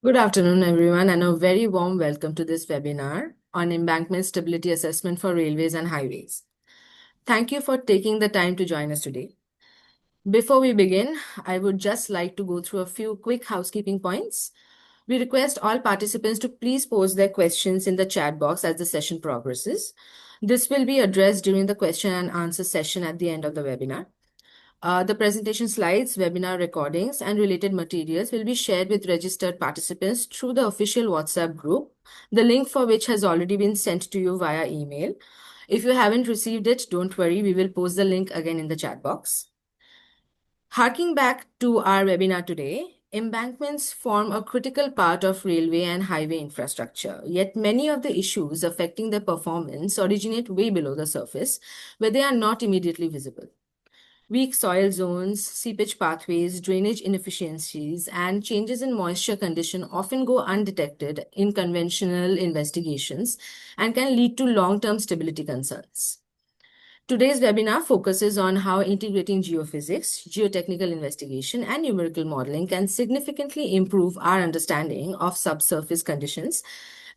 Good afternoon, everyone, and a very warm welcome to this webinar on embankment stability assessment for railways and highways. Thank you for taking the time to join us today. Before we begin, I would just like to go through a few quick housekeeping points. We request all participants to please post their questions in the chat box as the session progresses. This will be addressed during the question and answer session at the end of the webinar. The presentation slides, webinar recordings, and related materials will be shared with registered participants through the official WhatsApp group, the link for which has already been sent to you via email. If you haven't received it, don't worry, we will post the link again in the chat box. Harking back to our webinar today, embankments form a critical part of railway and highway infrastructure, yet many of the issues affecting their performance originate way below the surface, where they are not immediately visible. Weak soil zones, seepage pathways, drainage inefficiencies, and changes in moisture condition often go undetected in conventional investigations and can lead to long-term stability concerns. Today's webinar focuses on how integrating geophysics, geotechnical investigation, and numerical modeling can significantly improve our understanding of subsurface conditions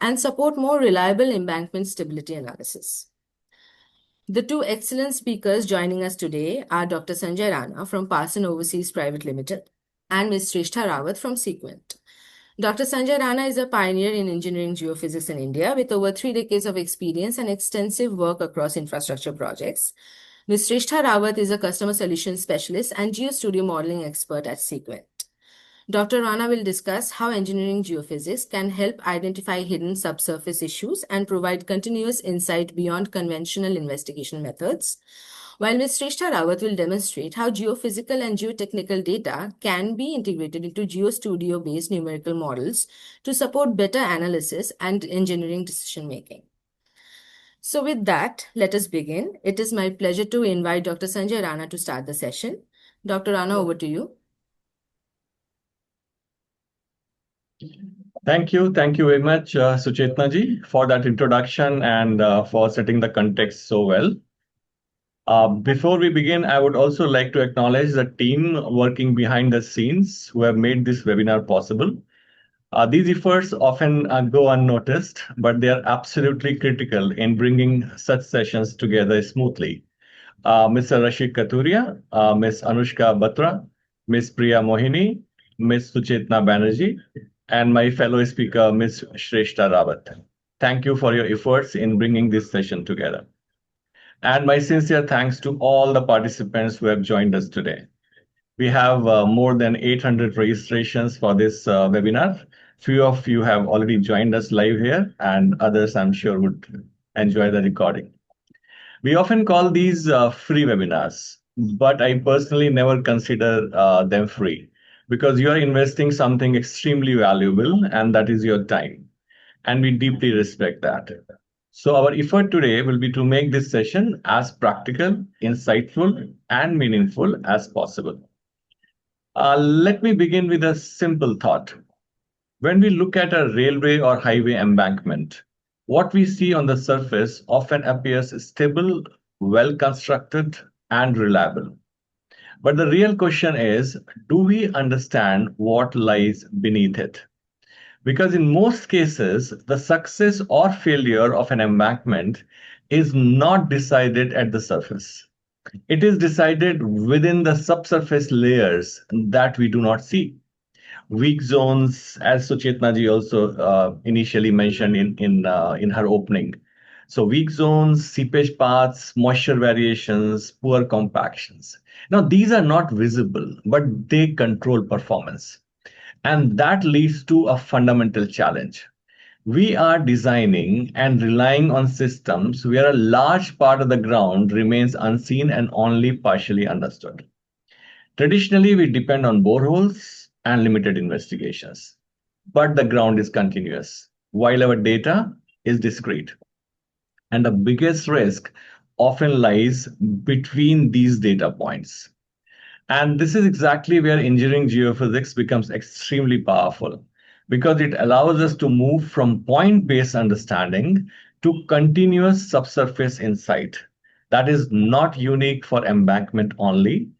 and support more reliable embankment stability analysis. The two excellent speakers joining us today are Dr. Sanjay Rana from Parson Overseas Private Limited and Ms. 𝗘𝘅𝗃𝗏 Rawat from Sequent. Dr. Sanjay Rana is a pioneer in engineering geophysics in India with over 3 decades of experience and extensive work across infrastructure projects. Ms. 𝗘𝘅𝗃𝗏 Rawat is a customer solutions specialist and GeoStudio modeling expert at Sequent. Dr. Rana will discuss how engineering geophysics can help identify hidden subsurface issues and provide continuous insight beyond conventional investigation methods, while Ms. 𝗘𝘅𝗃𝗏 Rawat will demonstrate how geophysical and geotechnical data can be integrated into GeoStudio-based numerical models to support better analysis and engineering decision-making. So with that, let us begin. It is my pleasure to invite Dr. Sanjay Rana to start the session. Dr. Rana, over to you. Thank you very much, Suchetna ji, for that introduction and for setting the context so well. Before we begin, I would also like to acknowledge the team working behind the scenes who have made this webinar possible. These efforts often go unnoticed, but they are absolutely critical in bringing such sessions together smoothly. Mr. Rashid Katuria, Ms. Anushka Batra, Ms. Priya Mohini, Ms. Suchetna Banerjee, and my fellow speaker, Ms. 𝗘𝘅𝗃𝗏 Rawat. Thank you for your efforts in bringing this session together. And my sincere thanks to all the participants who have joined us today. We have more than 800 registrations for this webinar. Few of you have already joined us live here, and others I'm sure would enjoy the recording. We often call these free webinars, but I personally never consider them free, because you are investing something extremely valuable, and that is your time. And we deeply respect that. So our effort today will be to make this session as practical, insightful, and meaningful as possible. Let me begin with a simple thought. When we look at a railway or highway embankment, what we see on the surface often appears stable, well-constructed, and reliable. But the real question is, do we understand what lies beneath it? Because in most cases, the success or failure of an embankment is not decided at the surface. It is decided within the subsurface layers that we do not see. Weak zones, as Suchetna ji also initially mentioned in her opening. So weak zones, seepage paths, moisture variations, poor compactions. Now, these are not visible, but they control performance. And that leads to a fundamental challenge. We are designing and relying on systems where a large part of the ground remains unseen and only partially understood. Traditionally, we depend on boreholes and limited investigations, but the ground is continuous, while our data is discrete. And the biggest risk often lies between these data points. And this is exactly where engineering geophysics becomes extremely powerful, because it allows us to move from point-based understanding to continuous subsurface insight. That is not unique for embankment only.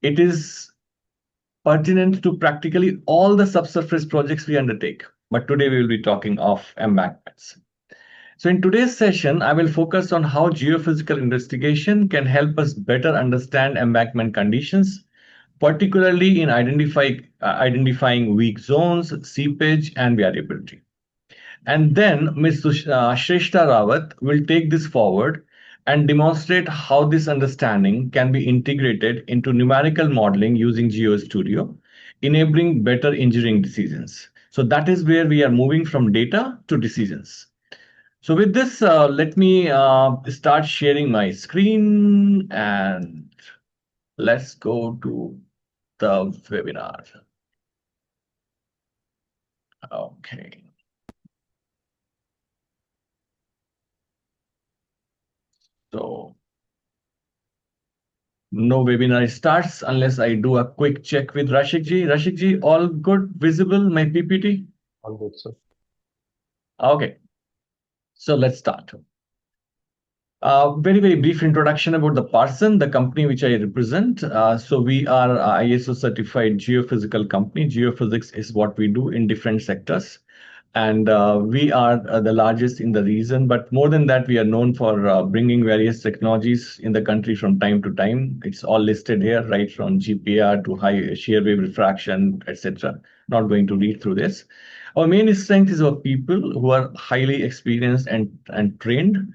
It is pertinent to practically all the subsurface projects we undertake. But today we will be talking of embankments. So in today's session, I will focus on how geophysical investigation can help us better understand embankment conditions, particularly in identifying weak zones, seepage, and variability. And then Ms. Shrestha Rawat will take this forward and demonstrate how this understanding can be integrated into numerical modeling using GeoStudio, enabling better engineering decisions. So that is where we are moving from data to decisions. So with this, let me start sharing my screen and let's go to the webinar. Okay. So no webinar starts unless I do a quick check with Rashik-ji. Rashik-ji, all good, visible, my PPT? All good, sir. Okay, so let's start. Very, very brief introduction about the person, the company which I represent. So we are a ISO certified geophysical company. Geophysics is what we do in different sectors. And we are the largest in the region. But more than that, we are known for bringing various technologies in the country from time to time. It's all listed here, right from GPR to high shear wave refraction, etc. Not going to read through this. Our main strength is our people who are highly experienced and trained.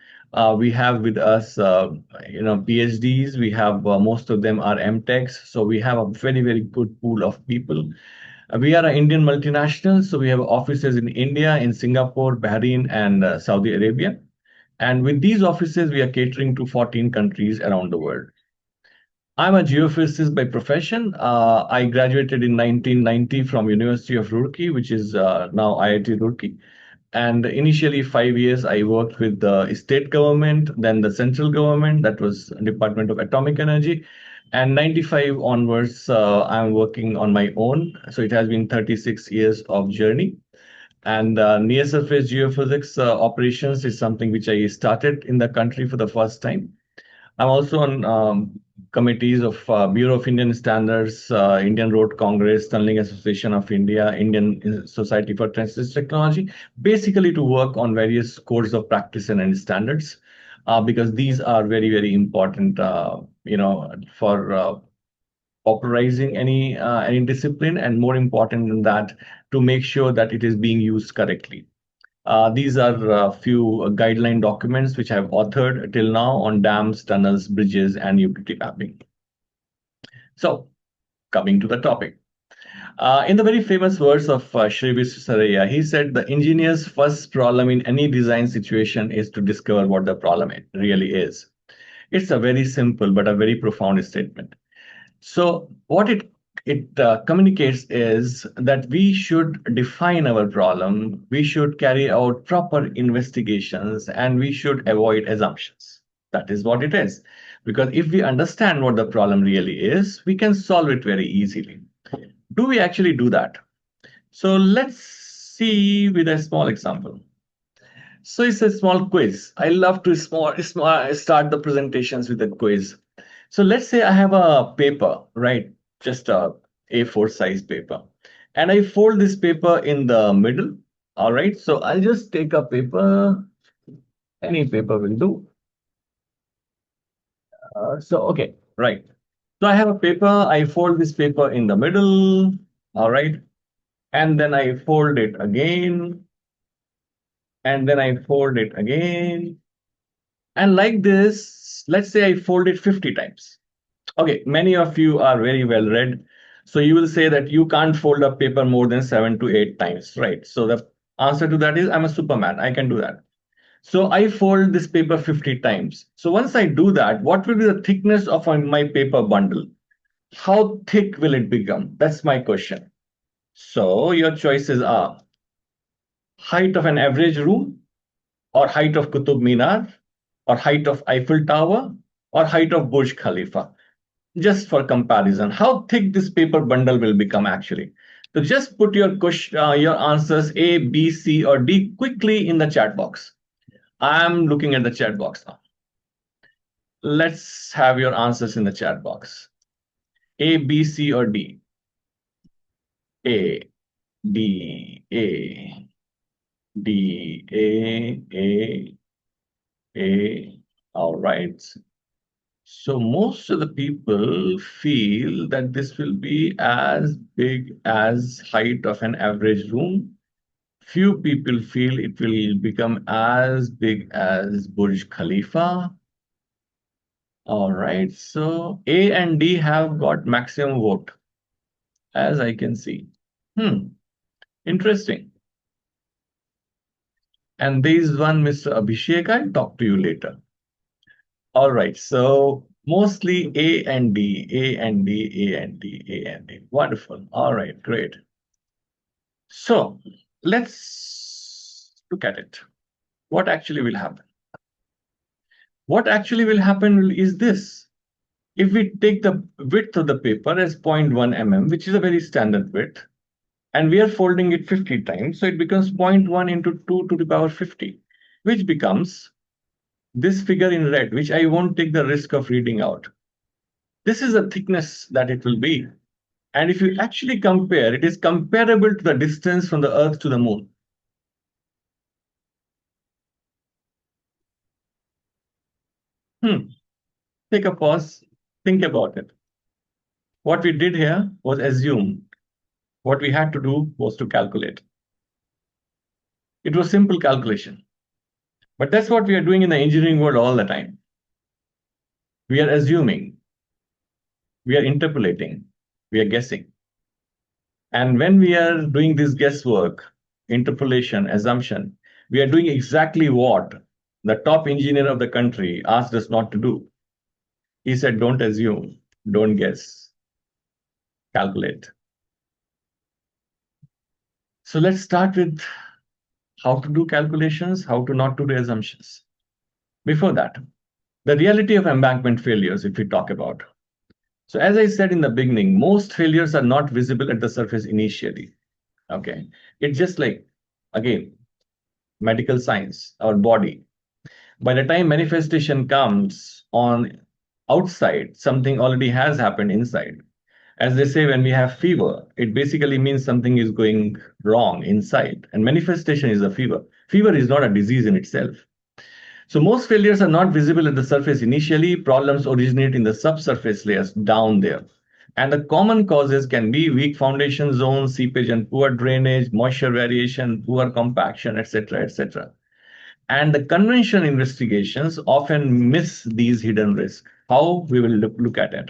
We have with us, PhDs. We have most of them are MTechs. So we have a very, very good pool of people. We are an Indian multinational, so we have offices in India, in Singapore, Bahrain, and Saudi Arabia. And with these offices, we are catering to 14 countries around the world. I'm a geophysicist by profession. I graduated in 1990 from University of Roorkee, which is now IIT Roorkee. And initially 5 years, I worked with the state government, then the central government, that was Department of Atomic Energy. And 95 onwards, I'm working on my own. So it has been 36 years of journey. And near surface geophysics operations is something which I started in the country for the first time. I'm also on committees of Bureau of Indian Standards, Indian Road Congress, Tunneling Association of India, Indian Society for Transit Technology, basically to work on various codes of practice and standards, because these are very, very important, for popularizing any discipline, and more important than that, to make sure that it is being used correctly. These are a few guideline documents which I have authored till now on dams, tunnels, bridges, and utility mapping. So, coming to the topic. In the very famous words of Sri Visvesvaraya, he said, the engineer's first problem in any design situation is to discover what the problem really is. It's a very simple but a very profound statement. So what it communicates is that we should define our problem, we should carry out proper investigations, and we should avoid assumptions. That is what it is. Because if we understand what the problem really is, we can solve it very easily. Do we actually do that? So let's see with a small example. So it's a small quiz. I love to start the presentations with a quiz. So let's say I have a paper, right? Just a A4 size paper. And I fold this paper in the middle. All right. So I'll just take a paper. Any paper will do. Okay, right. So I have a paper. I fold this paper in the middle. All right. And then I fold it again. And then I fold it again. And like this, let's say I fold it 50 times. Okay, many of you are very well read. So you will say that you can't fold a paper more than 7 to 8 times, right? So the answer to that is I'm a Superman. I can do that. So I fold this paper 50 times. So once I do that, what will be the thickness of my paper bundle? How thick will it become? That's my question. So your choices are height of an average room, or height of Qutub Minar, or height of Eiffel Tower, or height of Burj Khalifa. Just for comparison, how thick this paper bundle will become actually. So just put your answers A, B, C, or D quickly in the chat box. I'm looking at the chat box now. Let's have your answers in the chat box. A, B, C, or D. A, D, A, D, A. All right. So most of the people feel that this will be as big as height of an average room. Few people feel it will become as big as Burj Khalifa. All right, so A and D have got maximum vote, as I can see. Interesting. And there is one Mr. Abhishek. I'll talk to you later. All right, so mostly A and D, A and D, A and D, A and D. Wonderful. All right, great. So let's look at it. What actually will happen? What actually will happen is this. If we take the width of the paper as 0.1 mm, which is a very standard width, and we are folding it 50 times, so it becomes 0.1 into 2 to the power 50, which becomes this figure in red, which I won't take the risk of reading out. This is the thickness that it will be. And if you actually compare, it is comparable to the distance from the Earth to the Moon. Take a pause, think about it. What we did here was assume. What we had to do was to calculate. It was simple calculation. But that's what we are doing in the engineering world all the time. We are assuming, we are interpolating, we are guessing. And when we are doing this guesswork, interpolation, assumption, we are doing exactly what the top engineer of the country asked us not to do. He said, don't assume, don't guess, calculate. So let's start with how to do calculations, how to not to do assumptions. Before that, the reality of embankment failures, if we talk about. So as I said in the beginning, most failures are not visible at the surface initially. Okay, it's just like, again, medical science, our body. By the time manifestation comes on outside, something already has happened inside. As they say, when we have fever, it basically means something is going wrong inside. And manifestation is a fever. Fever is not a disease in itself. So most failures are not visible at the surface initially. Problems originate in the subsurface layers down there. And the common causes can be weak foundation zones, seepage and poor drainage, moisture variation, poor compaction, etc., etc. And the conventional investigations often miss these hidden risks. How we will look at it.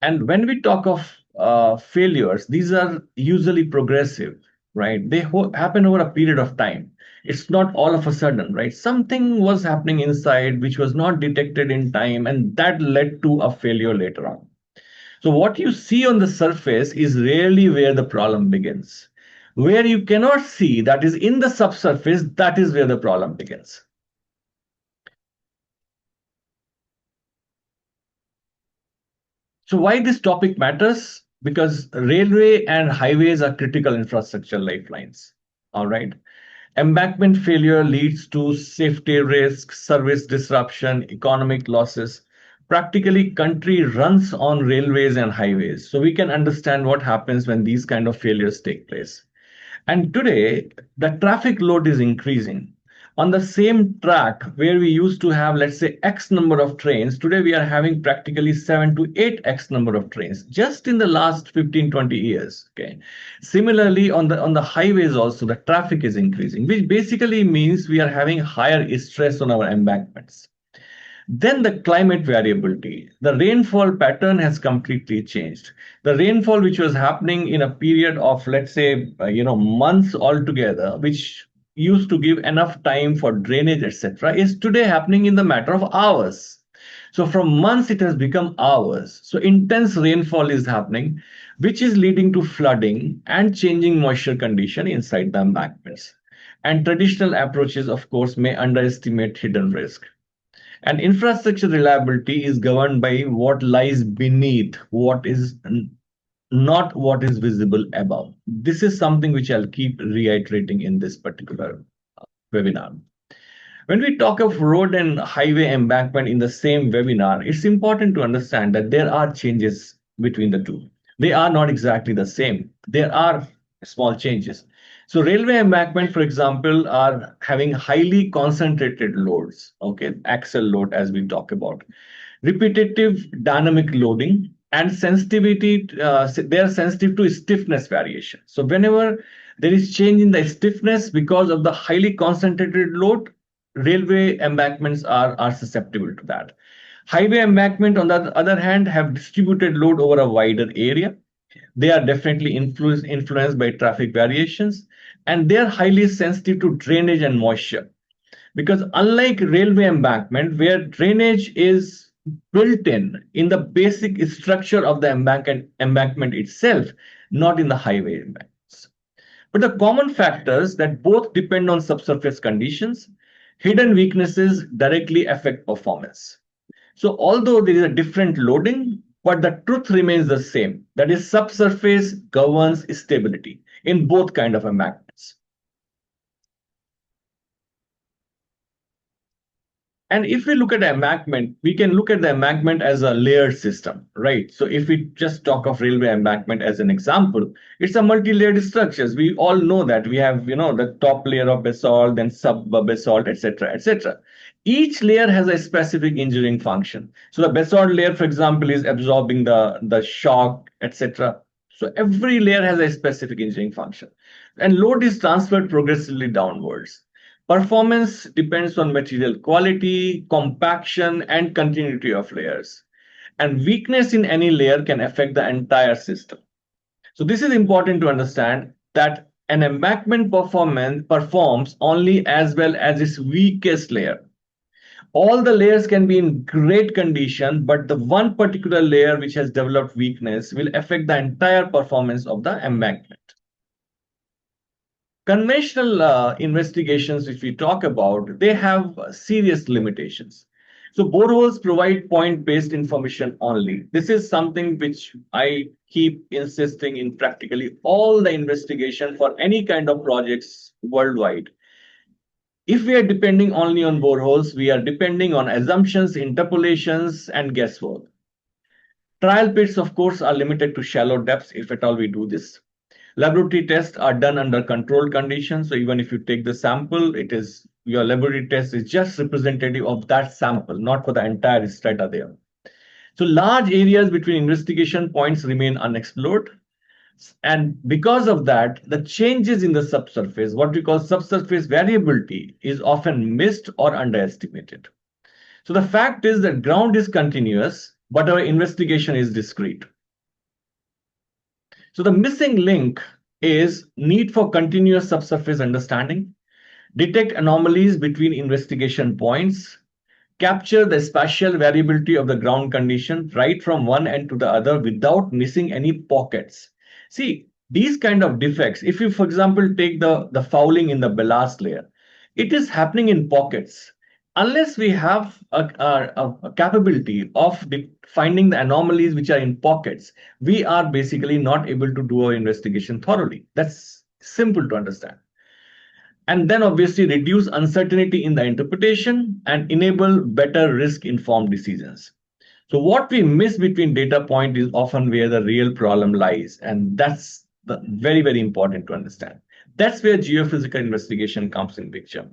And when we talk of failures, these are usually progressive, right? They happen over a period of time. It's not all of a sudden, right? Something was happening inside which was not detected in time, and that led to a failure later on. So what you see on the surface is rarely where the problem begins. Where you cannot see, that is in the subsurface, that is where the problem begins. So why this topic matters? Because railway and highways are critical infrastructure lifelines. All right. Embankment failure leads to safety risks, service disruption, economic losses. Practically, country runs on railways and highways. So we can understand what happens when these kind of failures take place. And today, the traffic load is increasing. On the same track where we used to have, let's say, X number of trains, today we are having practically 7 to 8X number of trains, just in the last 15, 20 years. Okay. Similarly, on the highways also, the traffic is increasing, which basically means we are having higher stress on our embankments. Then the climate variability, the rainfall pattern has completely changed. The rainfall which was happening in a period of, let's say, months altogether, which used to give enough time for drainage, etc., is today happening in the matter of hours. So from months, it has become hours. So intense rainfall is happening, which is leading to flooding and changing moisture condition inside the embankments. And traditional approaches, of course, may underestimate hidden risk. And infrastructure reliability is governed by what lies beneath, what is not what is visible above. This is something which I'll keep reiterating in this particular webinar. When we talk of road and highway embankment in the same webinar, it's important to understand that there are changes between the two. They are not exactly the same. There are small changes. So railway embankment, for example, are having highly concentrated loads, okay, axle load as we talk about, repetitive dynamic loading, and sensitivity. They are sensitive to stiffness variation. So whenever there is change in the stiffness because of the highly concentrated load, railway embankments are susceptible to that. Highway embankment, on the other hand, have distributed load over a wider area. They are definitely influenced by traffic variations, and they are highly sensitive to drainage and moisture. Because unlike railway embankment, where drainage is built in the basic structure of the embankment itself, not in the highway embankments. But the common factors that both depend on subsurface conditions, hidden weaknesses directly affect performance. So although there is a different loading, but the truth remains the same. That is, subsurface governs stability in both kind of embankments. And if we look at the embankment, we can look at the embankment as a layered system, right? So if we just talk of railway embankment as an example, it's a multi-layered structures. We all know that we have, the top layer of basalt, then sub-basalt, etc., etc. Each layer has a specific engineering function. So the basalt layer, for example, is absorbing the shock, etc. So every layer has a specific engineering function. And load is transferred progressively downwards. Performance depends on material quality, compaction, and continuity of layers. And weakness in any layer can affect the entire system. So this is important to understand that an embankment performs only as well as its weakest layer. All the layers can be in great condition, but the one particular layer which has developed weakness will affect the entire performance of the embankment. Conventional investigations, which we talk about, they have serious limitations. So boreholes provide point-based information only. This is something which I keep insisting in practically all the investigation for any kind of projects worldwide. If we are depending only on boreholes, we are depending on assumptions, interpolations, and guesswork. Trial pits, of course, are limited to shallow depths if at all we do this. Laboratory tests are done under controlled conditions. So even if you take the sample, your laboratory test is just representative of that sample, not for the entire strata there. So large areas between investigation points remain unexplored. And because of that, the changes in the subsurface, what we call subsurface variability, is often missed or underestimated. So the fact is that ground is continuous, but our investigation is discrete. So the missing link is need for continuous subsurface understanding, detect anomalies between investigation points, capture the spatial variability of the ground condition right from one end to the other without missing any pockets. See, these kind of defects, if you, for example, take the fouling in the ballast layer, it is happening in pockets. Unless we have a capability of finding the anomalies which are in pockets, we are basically not able to do our investigation thoroughly. That's simple to understand. And then obviously reduce uncertainty in the interpretation and enable better risk-informed decisions. So what we miss between data point is often where the real problem lies. And that's very, very important to understand. That's where geophysical investigation comes in picture.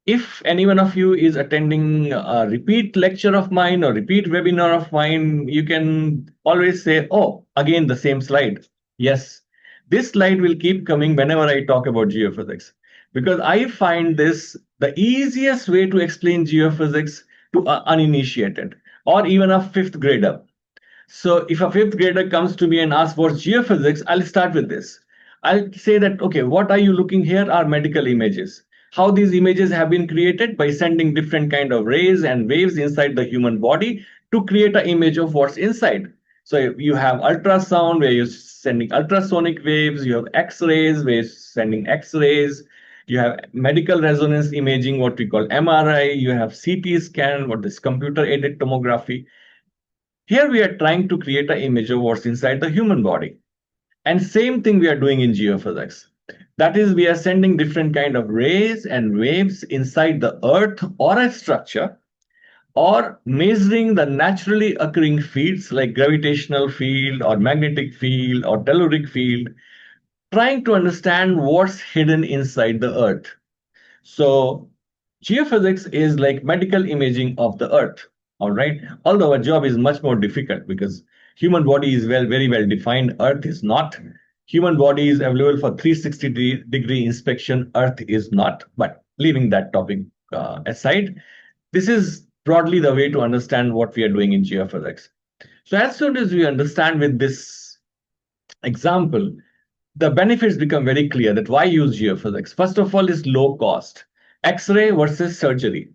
If any one of you is attending a repeat lecture of mine or repeat webinar of mine, you can always say, oh, again, the same slide. Yes, this slide will keep coming whenever I talk about geophysics, because I find this the easiest way to explain geophysics to an uninitiated or even a fifth grader. So if a fifth grader comes to me and asks what's geophysics, I'll start with this. I'll say that, okay, what are you looking here are medical images. How these images have been created by sending different kind of rays and waves inside the human body to create an image of what's inside. So you have ultrasound where you're sending ultrasonic waves, you have X-rays where you're sending X-rays, you have medical resonance imaging, what we call MRI, you have CT scan, what is computer-aided tomography. Here we are trying to create an image of what's inside the human body. And same thing we are doing in geophysics. That is, we are sending different kind of rays and waves inside the earth or a structure. or measuring the naturally occurring fields like gravitational field or magnetic field or telluric field, trying to understand what's hidden inside the Earth. So geophysics is like medical imaging of the Earth. All right. Although our job is much more difficult because human body is very well defined. Earth is not. Human body is available for 360-degree inspection. Earth is not. But leaving that topic aside, this is broadly the way to understand what we are doing in geophysics. So as soon as we understand with this example, the benefits become very clear that why use geophysics. First of all, is low cost. X-ray versus surgery.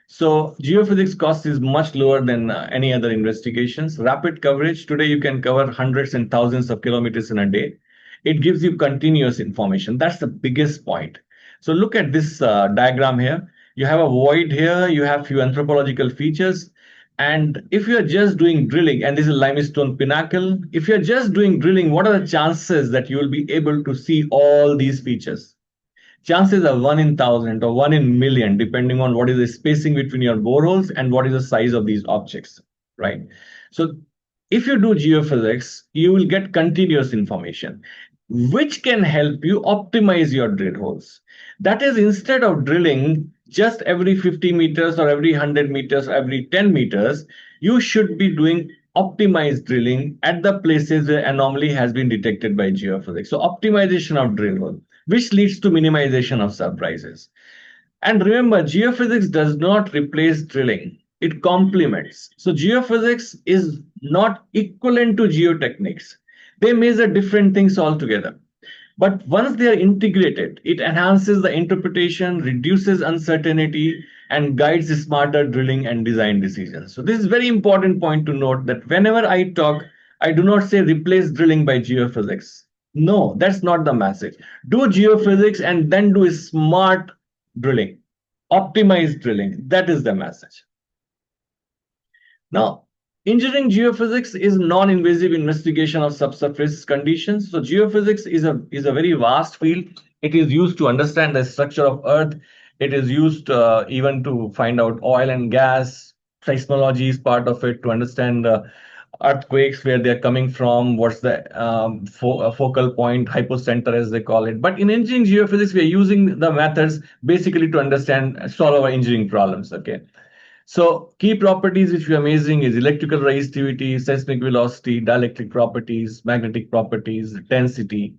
So geophysics cost is much lower than any other investigations. Rapid coverage. Today you can cover hundreds and thousands of kilometers in a day. It gives you continuous information. That's the biggest point. So look at this diagram here. You have a void here. You have few anthropological features. And if you're just doing drilling, and this is limestone pinnacle, if you're just doing drilling, what are the chances that you will be able to see all these features? Chances are 1 in 1,000 or 1 in million, depending on what is the spacing between your boreholes and what is the size of these objects, right? So if you do geophysics, you will get continuous information, which can help you optimize your drill holes. That is, instead of drilling just every 50 meters or every 100 meters or every 10 meters, you should be doing optimized drilling at the places where anomaly has been detected by geophysics. So optimization of drill hole, which leads to minimization of surprises. And remember, geophysics does not replace drilling. It complements. So geophysics is not equivalent to geotechnics. They measure different things altogether. But once they are integrated, it enhances the interpretation, reduces uncertainty, and guides smarter drilling and design decisions. So this is a very important point to note that whenever I talk, I do not say replace drilling by geophysics. No, that's not the message. Do geophysics and then do smart drilling, optimized drilling. That is the message. Now, engineering geophysics is non-invasive investigation of subsurface conditions. So geophysics is a very vast field. It is used to understand the structure of Earth. It is used even to find out oil and gas. Seismology is part of it to understand earthquakes, where they're coming from, what's the focal point, hypocenter as they call it. But in engineering geophysics, we're using the methods basically to understand, solve our engineering problems, okay? So key properties which we are measuring is electrical resistivity, seismic velocity, dielectric properties, magnetic properties, density,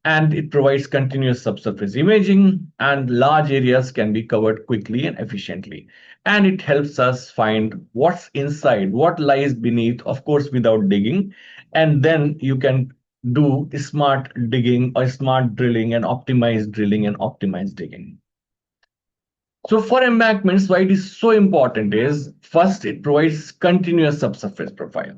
and it provides continuous subsurface imaging, and large areas can be covered quickly and efficiently. And it helps us find what's inside, what lies beneath, of course, without digging. And then you can do smart digging or smart drilling and optimized digging. So for embankments, why it is so important is, first, it provides continuous subsurface profile.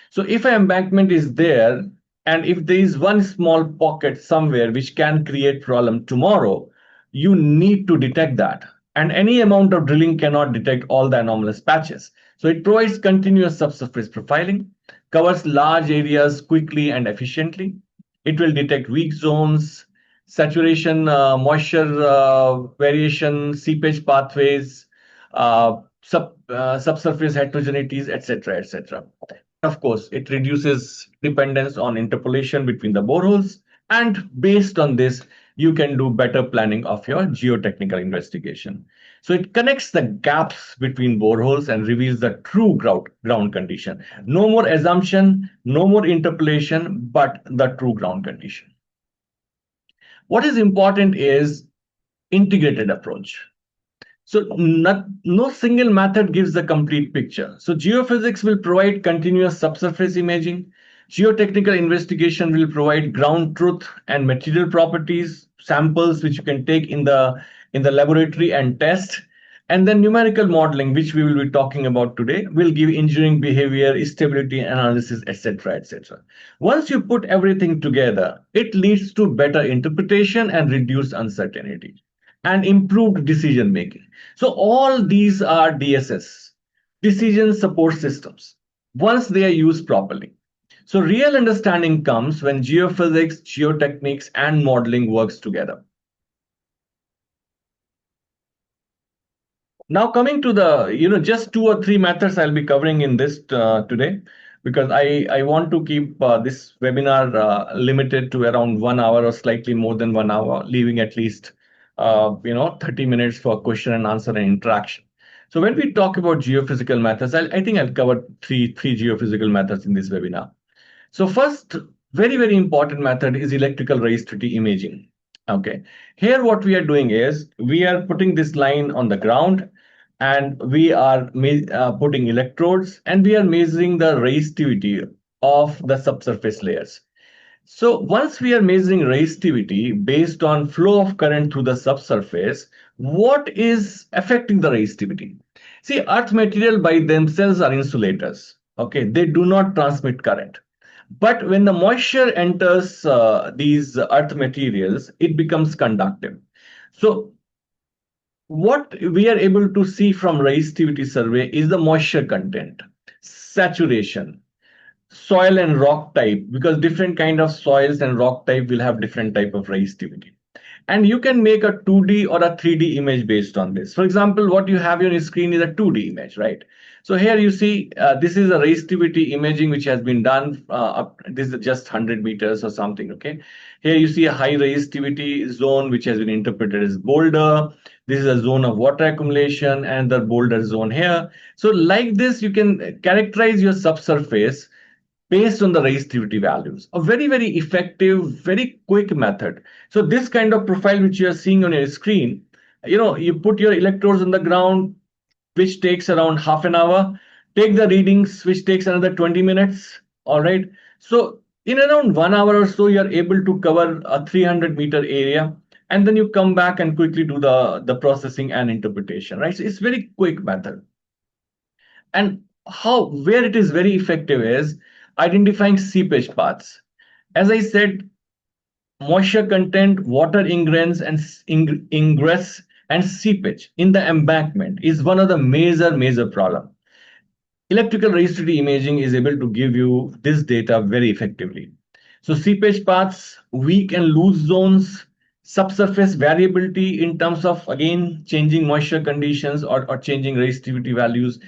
So if an embankment is there, and if there is one small pocket somewhere which can create problem tomorrow, you need to detect that. And any amount of drilling cannot detect all the anomalous patches. So it provides continuous subsurface profiling, covers large areas quickly and efficiently. It will detect weak zones, saturation, moisture variation, seepage pathways, subsurface heterogeneities, etc., etc. Of course, it reduces dependence on interpolation between the boreholes, and based on this, you can do better planning of your geotechnical investigation. So it connects the gaps between boreholes and reveals the true ground condition. No more assumption, no more interpolation, but the true ground condition. What is important is integrated approach. So no single method gives the complete picture. So geophysics will provide continuous subsurface imaging. Geotechnical investigation will provide ground truth and material properties, samples which you can take in the laboratory and test. And then numerical modeling, which we will be talking about today, will give engineering behavior, stability analysis, etc., etc. Once you put everything together, it leads to better interpretation and reduced uncertainty and improved decision making. So all these are DSS, decision support systems, once they are used properly. So real understanding comes when geophysics, geotechnics, and modeling works together. Now coming to the, just 2 or 3 methods I'll be covering in this today, because I want to keep this webinar limited to around 1 hour or slightly more than 1 hour, leaving at least 30 minutes for question and answer and interaction. So when we talk about geophysical methods, I think I'll cover three geophysical methods in this webinar. So first, very, very important method is electrical resistivity imaging. Okay, here what we are doing is we are putting this line on the ground, and we are putting electrodes, and we are measuring the resistivity of the subsurface layers. So once we are measuring resistivity based on flow of current through the subsurface, what is affecting the resistivity? See, earth material by themselves are insulators. Okay, they do not transmit current. But when the moisture enters these earth materials, it becomes conductive. So what we are able to see from resistivity survey is the moisture content, saturation, soil and rock type, because different kind of soils and rock type will have different type of resistivity. And you can make a 2D or a 3D image based on this. For example, what you have on your screen is a 2D image, right? So here you see, this is a resistivity imaging which has been done. This is just 100 meters or something, okay? Here you see a high resistivity zone which has been interpreted as boulder. This is a zone of water accumulation and the boulder zone here. So like this, you can characterize your subsurface based on the resistivity values. A very, very effective, very quick method. So this kind of profile which you are seeing on your screen, you put your electrodes on the ground, which takes around half an hour, take the readings, which takes another 20 minutes, all right? So in around 1 hour or so, you're able to cover a 300-meter area, and then you come back and quickly do the processing and interpretation, right? So it's very quick method. And where it is very effective is identifying seepage paths. As I said, moisture content, water ingress and seepage in the embankment is one of the major problem. Electrical resistivity imaging is able to give you this data very effectively. So seepage paths, weak and loose zones, subsurface variability in terms of, again, changing moisture conditions or changing resistivity values.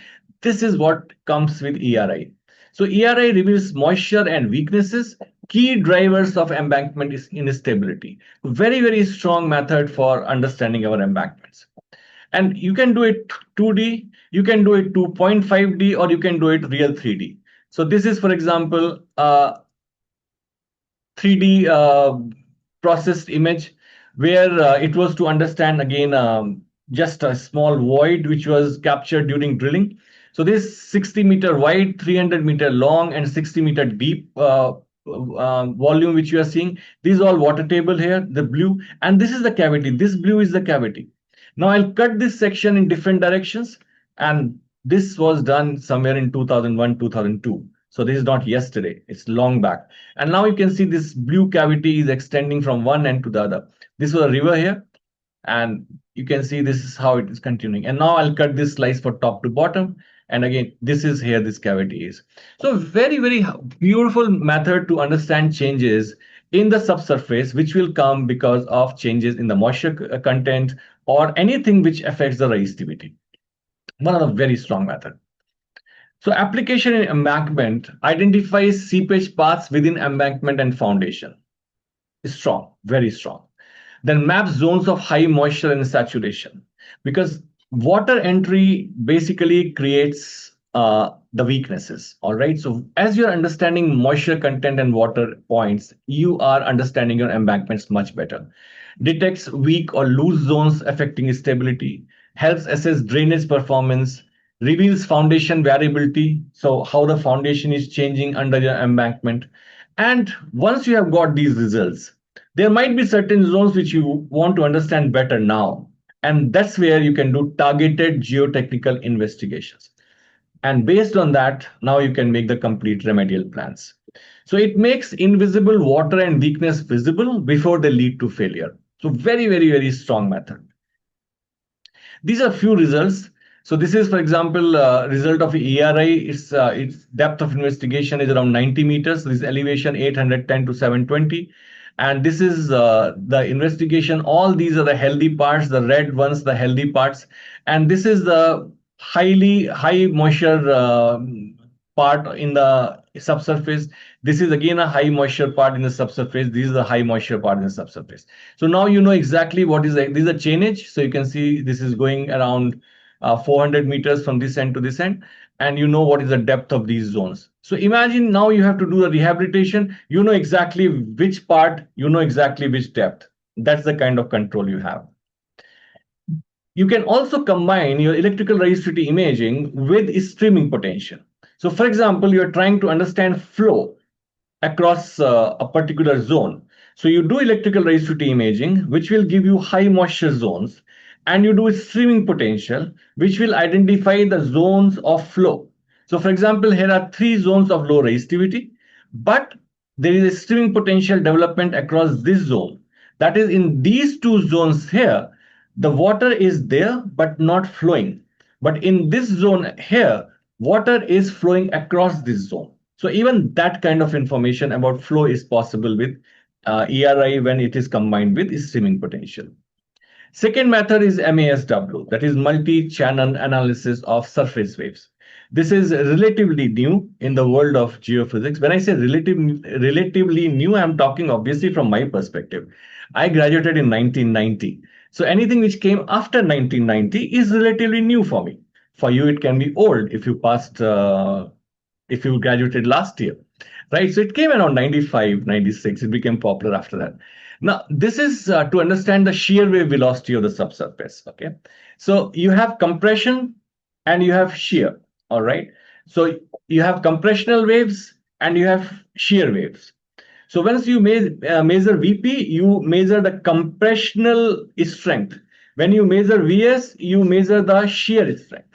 This is what comes with ERI. So ERI reveals moisture and weaknesses, key drivers of embankment instability. Very, very strong method for understanding our embankments. And you can do it 2D, you can do it 2.5D, or you can do it real 3D. So this is, for example, 3D processed image where it was to understand, again, just a small void which was captured during drilling. So this 60-meter wide, 300-meter long, and 60-meter deep volume which you are seeing, these are all water table here, the blue, and this is the cavity. This blue is the cavity. Now I'll cut this section in different directions, and this was done somewhere in 2001, 2002. So this is not yesterday, it's long back. And now you can see this blue cavity is extending from one end to the other. This was a river here, and you can see this is how it is continuing. And now I'll cut this slice for top to bottom. And again, this is here, this cavity is. So very, very beautiful method to understand changes in the subsurface, which will come because of changes in the moisture content or anything which affects the resistivity. One of the very strong method. So application in embankment identifies seepage paths within embankment and foundation. Strong, very strong. Then maps zones of high moisture and saturation, because water entry basically creates the weaknesses. All right. So as you're understanding moisture content and water points, you are understanding your embankments much better. Detects weak or loose zones affecting stability, helps assess drainage performance, reveals foundation variability. So how the foundation is changing under your embankment. And once you have got these results, there might be certain zones which you want to understand better now. And that's where you can do targeted geotechnical investigations. And based on that, now you can make the complete remedial plans. So it makes invisible water and weakness visible before they lead to failure. So very, very, very strong method. These are few results. So this is, for example, result of ERI. Its depth of investigation is around 90 meters. This elevation 810 to 720. And this is the investigation. All these are the healthy parts, the red ones, the healthy parts. And this is the high moisture part in the subsurface. This is again a high moisture part in the subsurface. This is the high moisture part in the subsurface. So now you know exactly what is this is a chainage. So you can see this is going around 400 meters from this end to this end, and you know what is the depth of these zones. So imagine now you have to do the rehabilitation. You know exactly which part, you know exactly which depth. That's the kind of control you have. You can also combine your electrical resistivity imaging with streaming potential. So for example, you're trying to understand flow across a particular zone. So you do electrical resistivity imaging, which will give you high moisture zones, and you do streaming potential, which will identify the zones of flow. So for example, here are 3 zones of low resistivity, but there is a streaming potential development across this zone. That is, in these 2 zones here, the water is there, but not flowing. But in this zone here, water is flowing across this zone. So even that kind of information about flow is possible with ERI when it is combined with streaming potential. Second method is MASW, that is multi-channel analysis of surface waves. This is relatively new in the world of geophysics. When I say relatively new, I'm talking obviously from my perspective. I graduated in 1990. So anything which came after 1990 is relatively new for me. For you, it can be old if you passed, if you graduated last year, right? So it came around 95, 96. It became popular after that. Now, this is to understand the shear wave velocity of the subsurface, okay? So you have compression and you have shear, all right? So you have compressional waves and you have shear waves. So once you measure VP, you measure the compressional strength. When you measure VS, you measure the shear strength.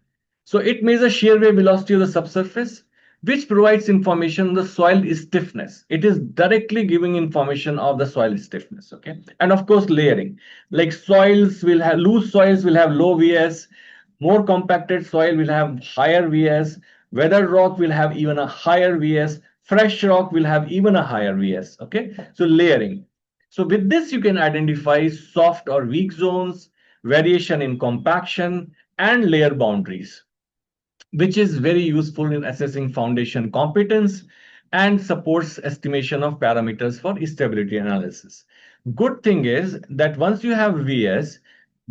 So it measures shear wave velocity of the subsurface, which provides information on the soil stiffness. It is directly giving information of the soil stiffness, okay? And of course, layering. Like soils will have, loose soils will have low VS, more compacted soil will have higher VS, weathered rock will have even a higher VS, fresh rock will have even a higher VS, okay? So layering. So with this, you can identify soft or weak zones, variation in compaction, and layer boundaries, which is very useful in assessing foundation competence and supports estimation of parameters for stability analysis. Good thing is that once you have VS,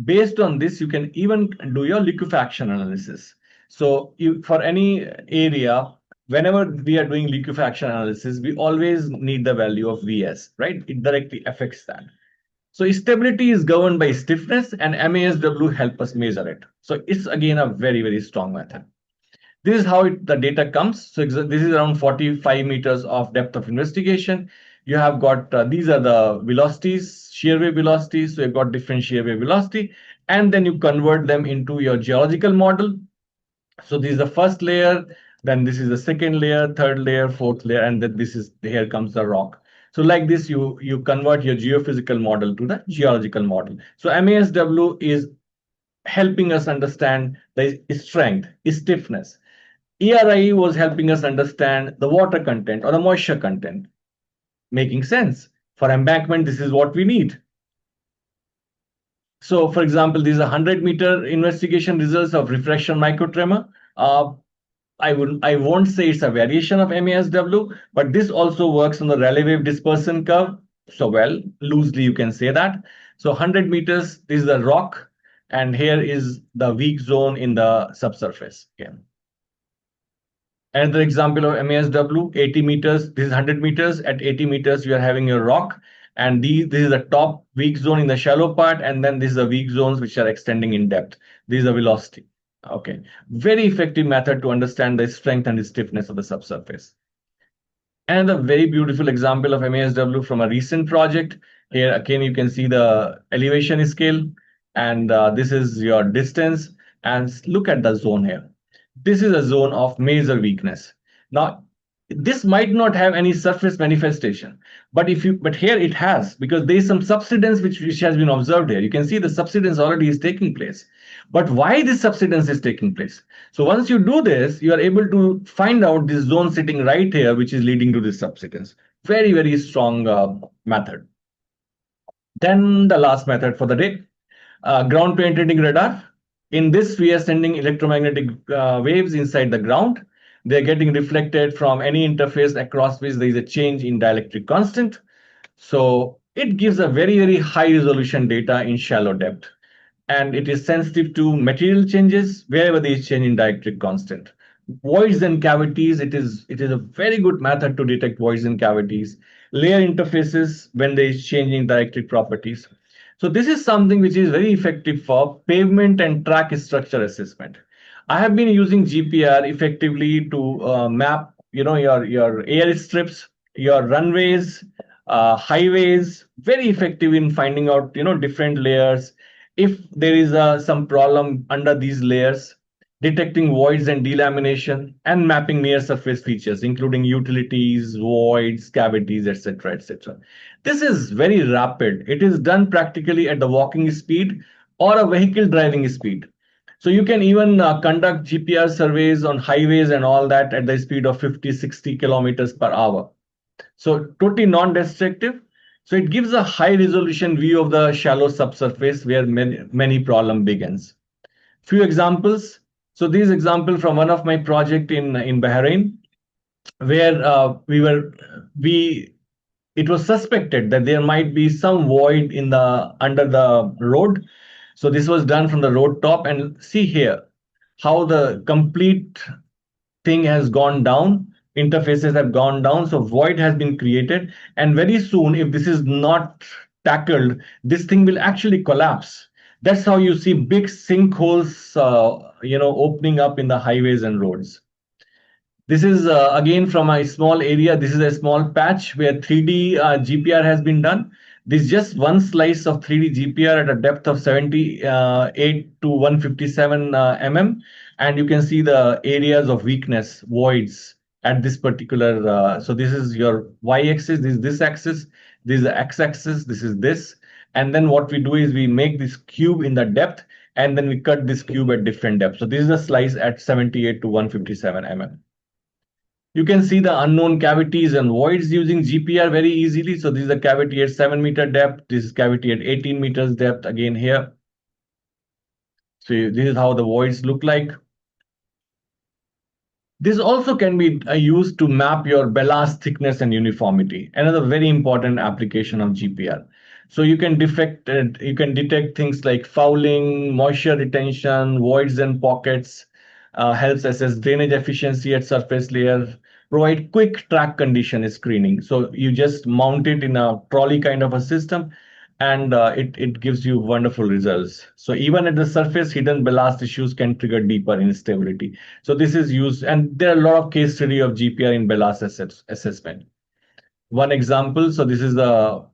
based on this, you can even do your liquefaction analysis. So for any area, whenever we are doing liquefaction analysis, we always need the value of VS, right? It directly affects that. So stability is governed by stiffness, and MASW help us measure it. So it's again a very, very strong method. This is how the data comes. So this is around 45 meters of depth of investigation. You have got, these are the velocities, shear wave velocities. So you've got different shear wave velocity, and then you convert them into your geological model. So this is the first layer, then this is the second layer, third layer, fourth layer, and then this is, here comes the rock. So like this, you convert your geophysical model to the geological model. So MASW is helping us understand the strength, stiffness. ERI was helping us understand the water content or the moisture content. Making sense. For embankment, this is what we need. So for example, these are 100-meter investigation results of refraction microtremor. I won't say it's a variation of MASW, but this also works on the Rayleigh wave dispersion curve. So well, loosely you can say that. So 100 meters, this is the rock, and here is the weak zone in the subsurface. Okay. Another example of MASW, 80 meters, this is 100 meters. At 80 meters, you are having your rock, and this is the top weak zone in the shallow part, and then this is the weak zones which are extending in depth. This is the velocity. Okay, very effective method to understand the strength and the stiffness of the subsurface. And a very beautiful example of MASW from a recent project. Here again, you can see the elevation scale, and this is your distance. And look at the zone here. This is a zone of major weakness. Now, this might not have any surface manifestation, but here it has, because there is some subsidence which has been observed here. You can see the subsidence already is taking place. But why this subsidence is taking place? So once you do this, you are able to find out this zone sitting right here, which is leading to this subsidence. Very, very strong method. Then the last method for the day, ground penetrating radar. In this, we are sending electromagnetic waves inside the ground. They're getting reflected from any interface across which there is a change in dielectric constant. So it gives a very, very high resolution data in shallow depth. And it is sensitive to material changes wherever there is change in dielectric constant. Voids and cavities, it is a very good method to detect voids and cavities. Layer interfaces when there is change in dielectric properties. So this is something which is very effective for pavement and track structure assessment. I have been using GPR effectively to map, your airstrips, your runways, highways, very effective in finding out, different layers. If there is some problem under these layers, detecting voids and delamination, and mapping near surface features, including utilities, voids, cavities, etc., etc. This is very rapid. It is done practically at the walking speed or a vehicle driving speed. So you can even conduct GPR surveys on highways and all that at the speed of 50, 60 kilometers per hour. So totally non-destructive. So it gives a high resolution view of the shallow subsurface where many problem begins. Few examples. So these example from one of my project in Bahrain, where it was suspected that there might be some void in the under the road. So this was done from the road top, and see here how the complete thing has gone down, interfaces have gone down, so void has been created, and very soon, if this is not tackled, this thing will actually collapse. That's how you see big sinkholes opening up in the highways and roads. This is again from a small area. This is a small patch where 3D GPR has been done. This is just one slice of 3D GPR at a depth of 78 to 157 mm. And you can see the areas of weakness, voids at this particular. So this is your y-axis, this is this axis, this is the x-axis, this is this. And then what we do is we make this cube in the depth, and then we cut this cube at different depths. So this is a slice at 78 to 157 mm. You can see the unknown cavities and voids using GPR very easily. So this is a cavity at 7-meter depth. This is cavity at 18 meters depth again here. So this is how the voids look like. This also can be used to map your ballast thickness and uniformity. Another very important application of GPR. So you can detect things like fouling, moisture retention, voids and pockets, helps assess drainage efficiency at surface layer, provide quick track condition screening. So you just mount it in a trolley kind of a system, and it gives you wonderful results. So even at the surface, hidden ballast issues can trigger deeper instability. So this is used, and there are a lot of case study of GPR in ballast assessment. One example, so this is the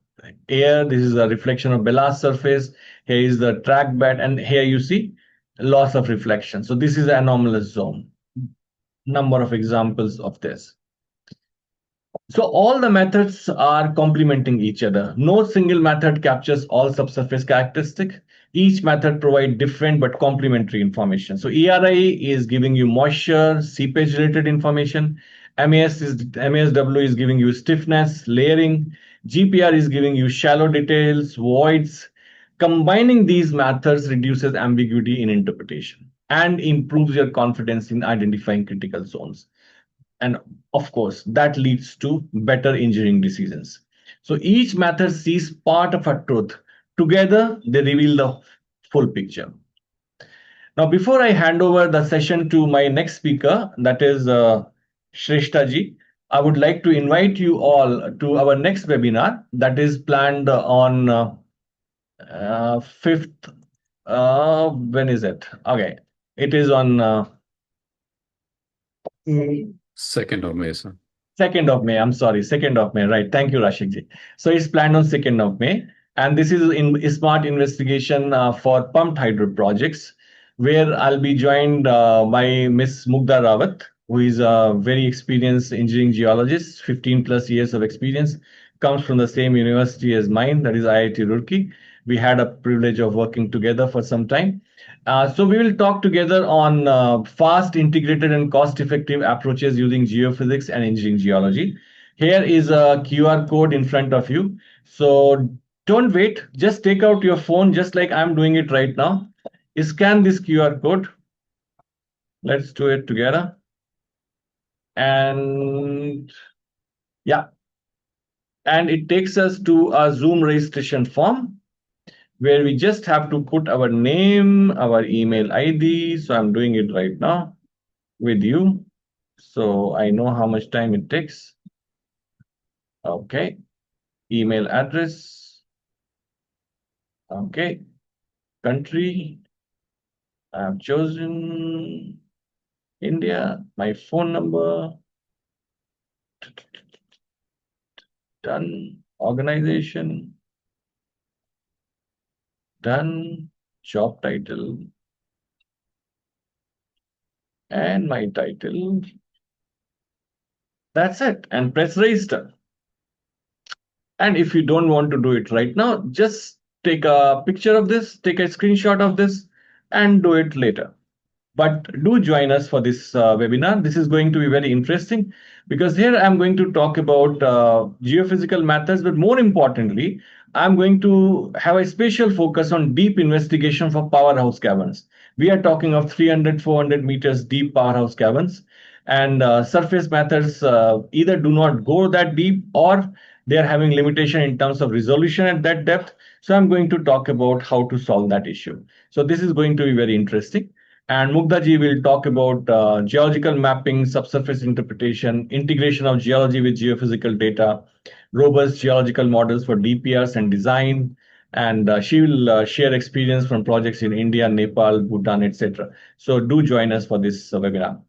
air, this is a reflection of ballast surface, here is the track bed, and here you see loss of reflection. So this is an anomalous zone. Number of examples of this. So all the methods are complementing each other. No single method captures all subsurface characteristics. Each method provides different but complementary information. So ERI is giving you moisture, seepage related information. MASW is giving you stiffness, layering. GPR is giving you shallow details, voids. Combining these methods reduces ambiguity in interpretation and improves your confidence in identifying critical zones. And of course, that leads to better engineering decisions. So each method sees part of a truth. Together, they reveal the full picture. Now, before I hand over the session to my next speaker, that is Shrestha, I would like to invite you all to our next webinar that is planned on 5th. When is it? Okay, it is on 2nd of May, sir. 2nd of May. I'm sorry, 2nd of May. Right. Thank you, Rashik. So it's planned on 2nd of May. And this is in smart investigation for pumped hydro projects, where I'll be joined by Miss Mugdha Rawat, who is a very experienced engineering geologist, 15 plus years of experience, comes from the same university as mine, that is IIT Roorkee. We had a privilege of working together for some time. So we will talk together on fast, integrated, and cost-effective approaches using geophysics and engineering geology. Here is a QR code in front of you. So Don't wait, just take out your phone just like I'm doing it right now. Scan this QR code. Let's do it together. And yeah, and it takes us to a Zoom registration form where we just have to put our name, our email ID. So I'm doing it right now with you. So I know how much time it takes. Okay. Email address. Okay. Country. I've chosen India. My phone number. Done. Organization. Done. Job title. And my title. That's it. And press register. And if you don't want to do it right now, just take a picture of this, take a screenshot of this, and do it later. But do join us for this webinar. This is going to be very interesting because here I'm going to talk about geophysical methods, but more importantly, I'm going to have a special focus on deep investigation for powerhouse caverns. We are talking of 300, 400 meters deep powerhouse caverns, and surface methods either do not go that deep or they are having limitation in terms of resolution at that depth. So I'm going to talk about how to solve that issue. So this is going to be very interesting. And Mukdaji will talk about geological mapping, subsurface interpretation, integration of geology with geophysical data, robust geological models for DPRs and design. And she will share experience from projects in India, Nepal, Bhutan, etc. So do join us for this webinar.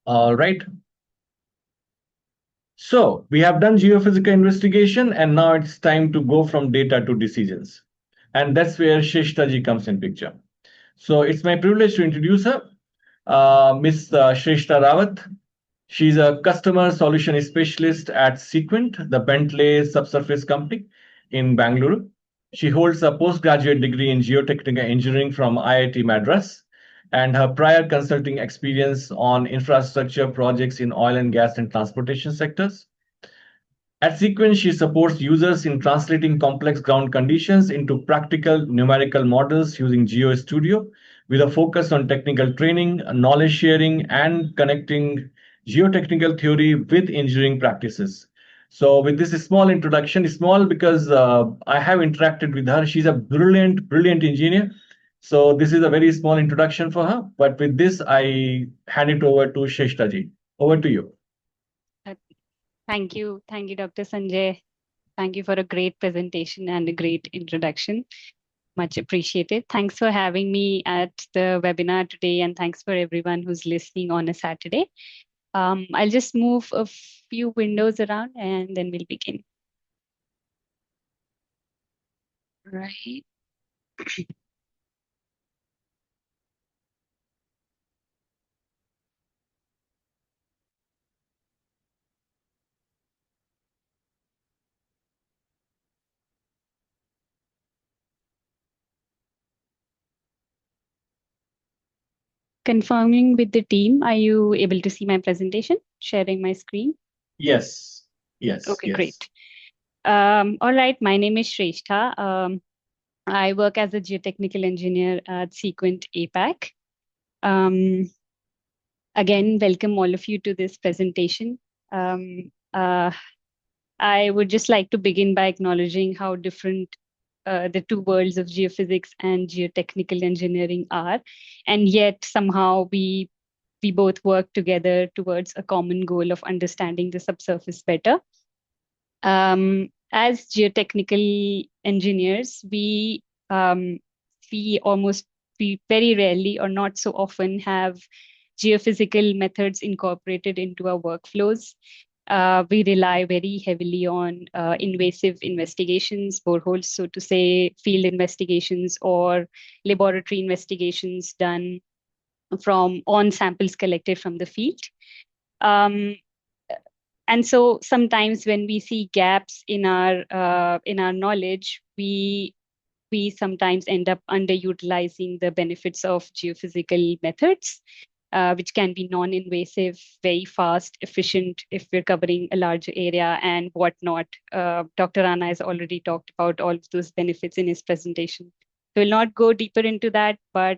All right. So we have done geophysical investigation, and now it's time to go from data to decisions. And that's where 𝗘𝘅𝗧𝗃 comes in picture. So it's my privilege to introduce her, Ms. 𝗘𝘅𝗧𝗃𝗲 𝗏𝗏. She's a customer solution specialist at 𝗃𝗏𝗃𝗏, the Bentley subsurface company in Bangalore. She holds a postgraduate degree in geotechnical engineering from IIT Madras, and her prior consulting experience on infrastructure projects in oil and gas and transportation sectors. At 𝗃𝗏𝗃𝗏, she supports users in translating complex ground conditions into practical numerical models using GeoStudio, with a focus on technical training, knowledge sharing, and connecting geotechnical theory with engineering practices. So with this small introduction, small because I have interacted with her. She's a brilliant, brilliant engineer. So this is a very small introduction for her. But with this, I hand it over to 𝗘𝘅𝗧𝗃𝗏. Over to you. Thank you. Thank you, Dr. Sanjay. Thank you for a great presentation and a great introduction. Much appreciated. Thanks for having me at the webinar today, and thanks for everyone who's listening on a Saturday. I'll just move a few windows around and then we'll begin. Right. Confirming with the team, are you able to see my presentation? Sharing my screen? Yes. Yes. Okay, yes. great. All right, my name is 𝗘𝘅𝗧𝗃𝗏. I work as a geotechnical engineer at 𝗃𝗏𝗃𝗏 APAC. Again, welcome all of you to this presentation. I would just like to begin by acknowledging how different the two worlds of geophysics and geotechnical engineering are, and yet somehow we both work together towards a common goal of understanding the subsurface better. As geotechnical engineers, we very rarely or not so often have geophysical methods incorporated into our workflows. We rely very heavily on invasive investigations, boreholes, so to say, field investigations or laboratory investigations done on samples collected from the field. And so sometimes when we see gaps in our knowledge, we sometimes end up underutilizing the benefits of geophysical methods. which can be non-invasive, very fast, efficient if we're covering a larger area and whatnot. Dr. Rana has already talked about all of those benefits in his presentation. So we'll not go deeper into that, but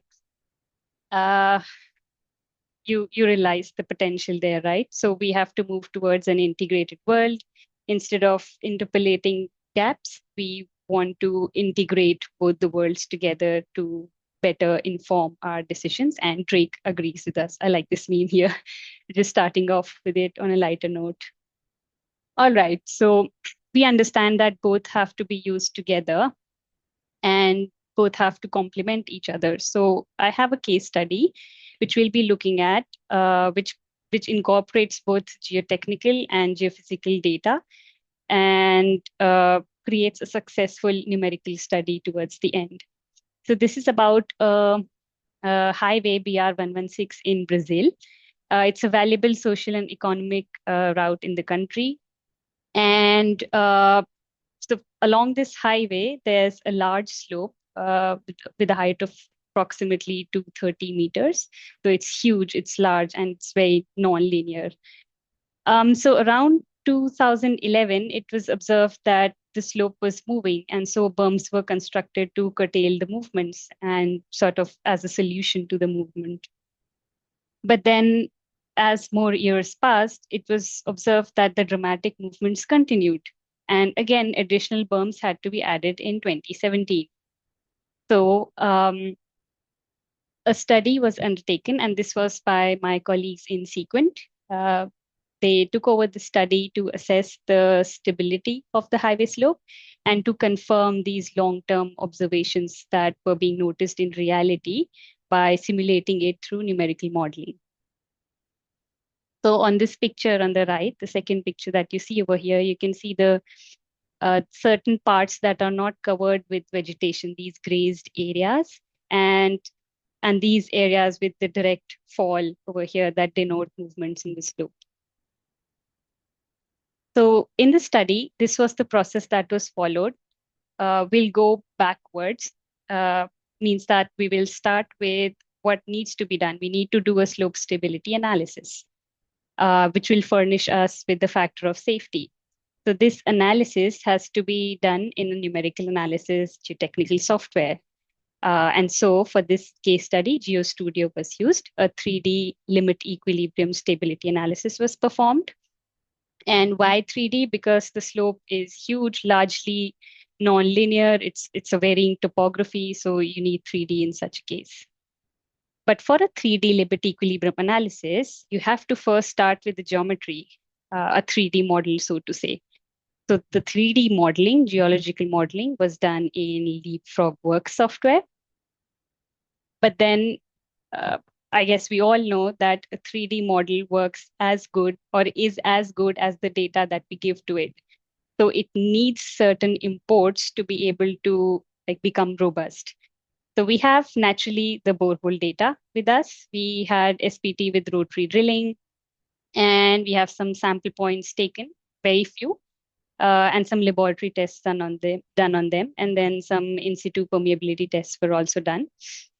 you realize the potential there, right? So we have to move towards an integrated world. Instead of interpolating gaps, we want to integrate both the worlds together to better inform our decisions. And Drake agrees with us. I like this meme here. Just starting off with it on a lighter note. All right, so we understand that both have to be used together and both have to complement each other. So I have a case study which we'll be looking at, which incorporates both geotechnical and geophysical data and creates a successful numerical study towards the end. So this is about highway BR-116 in Brazil. It's a valuable social and economic route in the country. And so along this highway, there's a large slope with a height of approximately 230 meters. So it's huge, it's large, and it's very non-linear. So around 2011, it was observed that the slope was moving, and so berms were constructed to curtail the movements and sort of as a solution to the movement. But then as more years passed, it was observed that the dramatic movements continued. And again, additional berms had to be added in 2017. So a study was undertaken, and this was by my colleagues in Sequent. They took over the study to assess the stability of the highway slope and to confirm these long-term observations that were being noticed in reality by simulating it through numerical modeling. So on this picture on the right, the second picture that you see over here, you can see the certain parts that are not covered with vegetation, these grazed areas, and these areas with the direct fall over here that denote movements in the slope. So in the study, this was the process that was followed. We'll go backwards, means that we will start with what needs to be done. We need to do a slope stability analysis, which will furnish us with the factor of safety. So this analysis has to be done in a numerical analysis geotechnical software. And so for this case study, GeoStudio was used. A 3D limit equilibrium stability analysis was performed. And why 3D? Because the slope is huge, largely non-linear. It's a varying topography, so you need 3D in such a case. But for a 3D limit equilibrium analysis, you have to first start with the geometry, a 3D model, so to say. So the 3D modeling, geological modeling, was done in 𝗏𝗏𝗏 software. But then I guess we all know that a 3D model works as good or is as good as the data that we give to it. So it needs certain imports to be able to become robust. So we have naturally the borehole data with us. We had SPT with rotary drilling, and we have some sample points taken, very few, and some laboratory tests done on them, and then some in situ permeability tests were also done.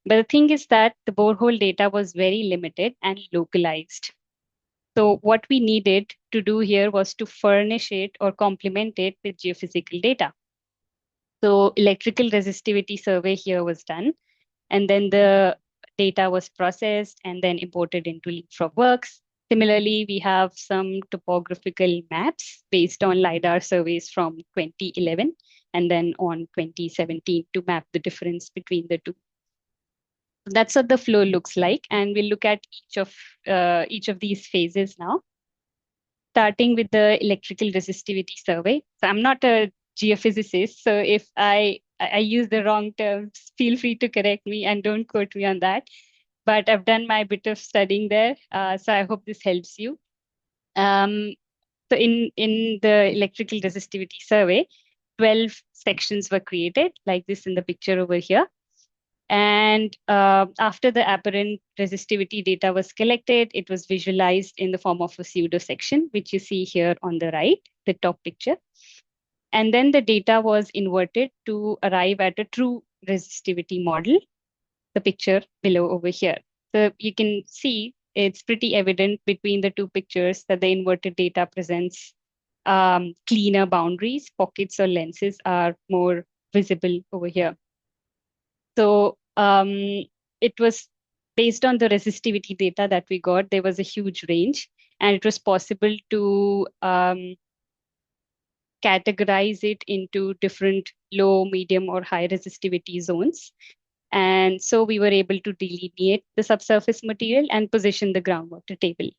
But the thing is that the borehole data was very limited and localized. So what we needed to do here was to furnish it or complement it with geophysical data. So electrical resistivity survey here was done, and then the data was processed and then imported into 𝗏𝗏𝗏. Similarly, we have some topographical maps based on LiDAR surveys from 2011 and then on 2017 to map the difference between the two. That's what the flow looks like, and we'll look at each of these phases now. Starting with the electrical resistivity survey. So I'm not a geophysicist, so if I use the wrong terms, feel free to correct me and don't quote me on that. But I've done my bit of studying there, so I hope this helps you. So in the electrical resistivity survey, 12 sections were created, like this in the picture over here. And after the apparent resistivity data was collected, it was visualized in the form of a pseudo section, which you see here on the right, the top picture. And then the data was inverted to arrive at a true resistivity model, the picture below over here. So you can see it's pretty evident between the two pictures that the inverted data presents cleaner boundaries. Pockets or lenses are more visible over here. So it was based on the resistivity data that we got, there was a huge range, and it was possible to categorize it into different low, medium, or high resistivity zones. And so we were able to delineate the subsurface material and position the groundwater table.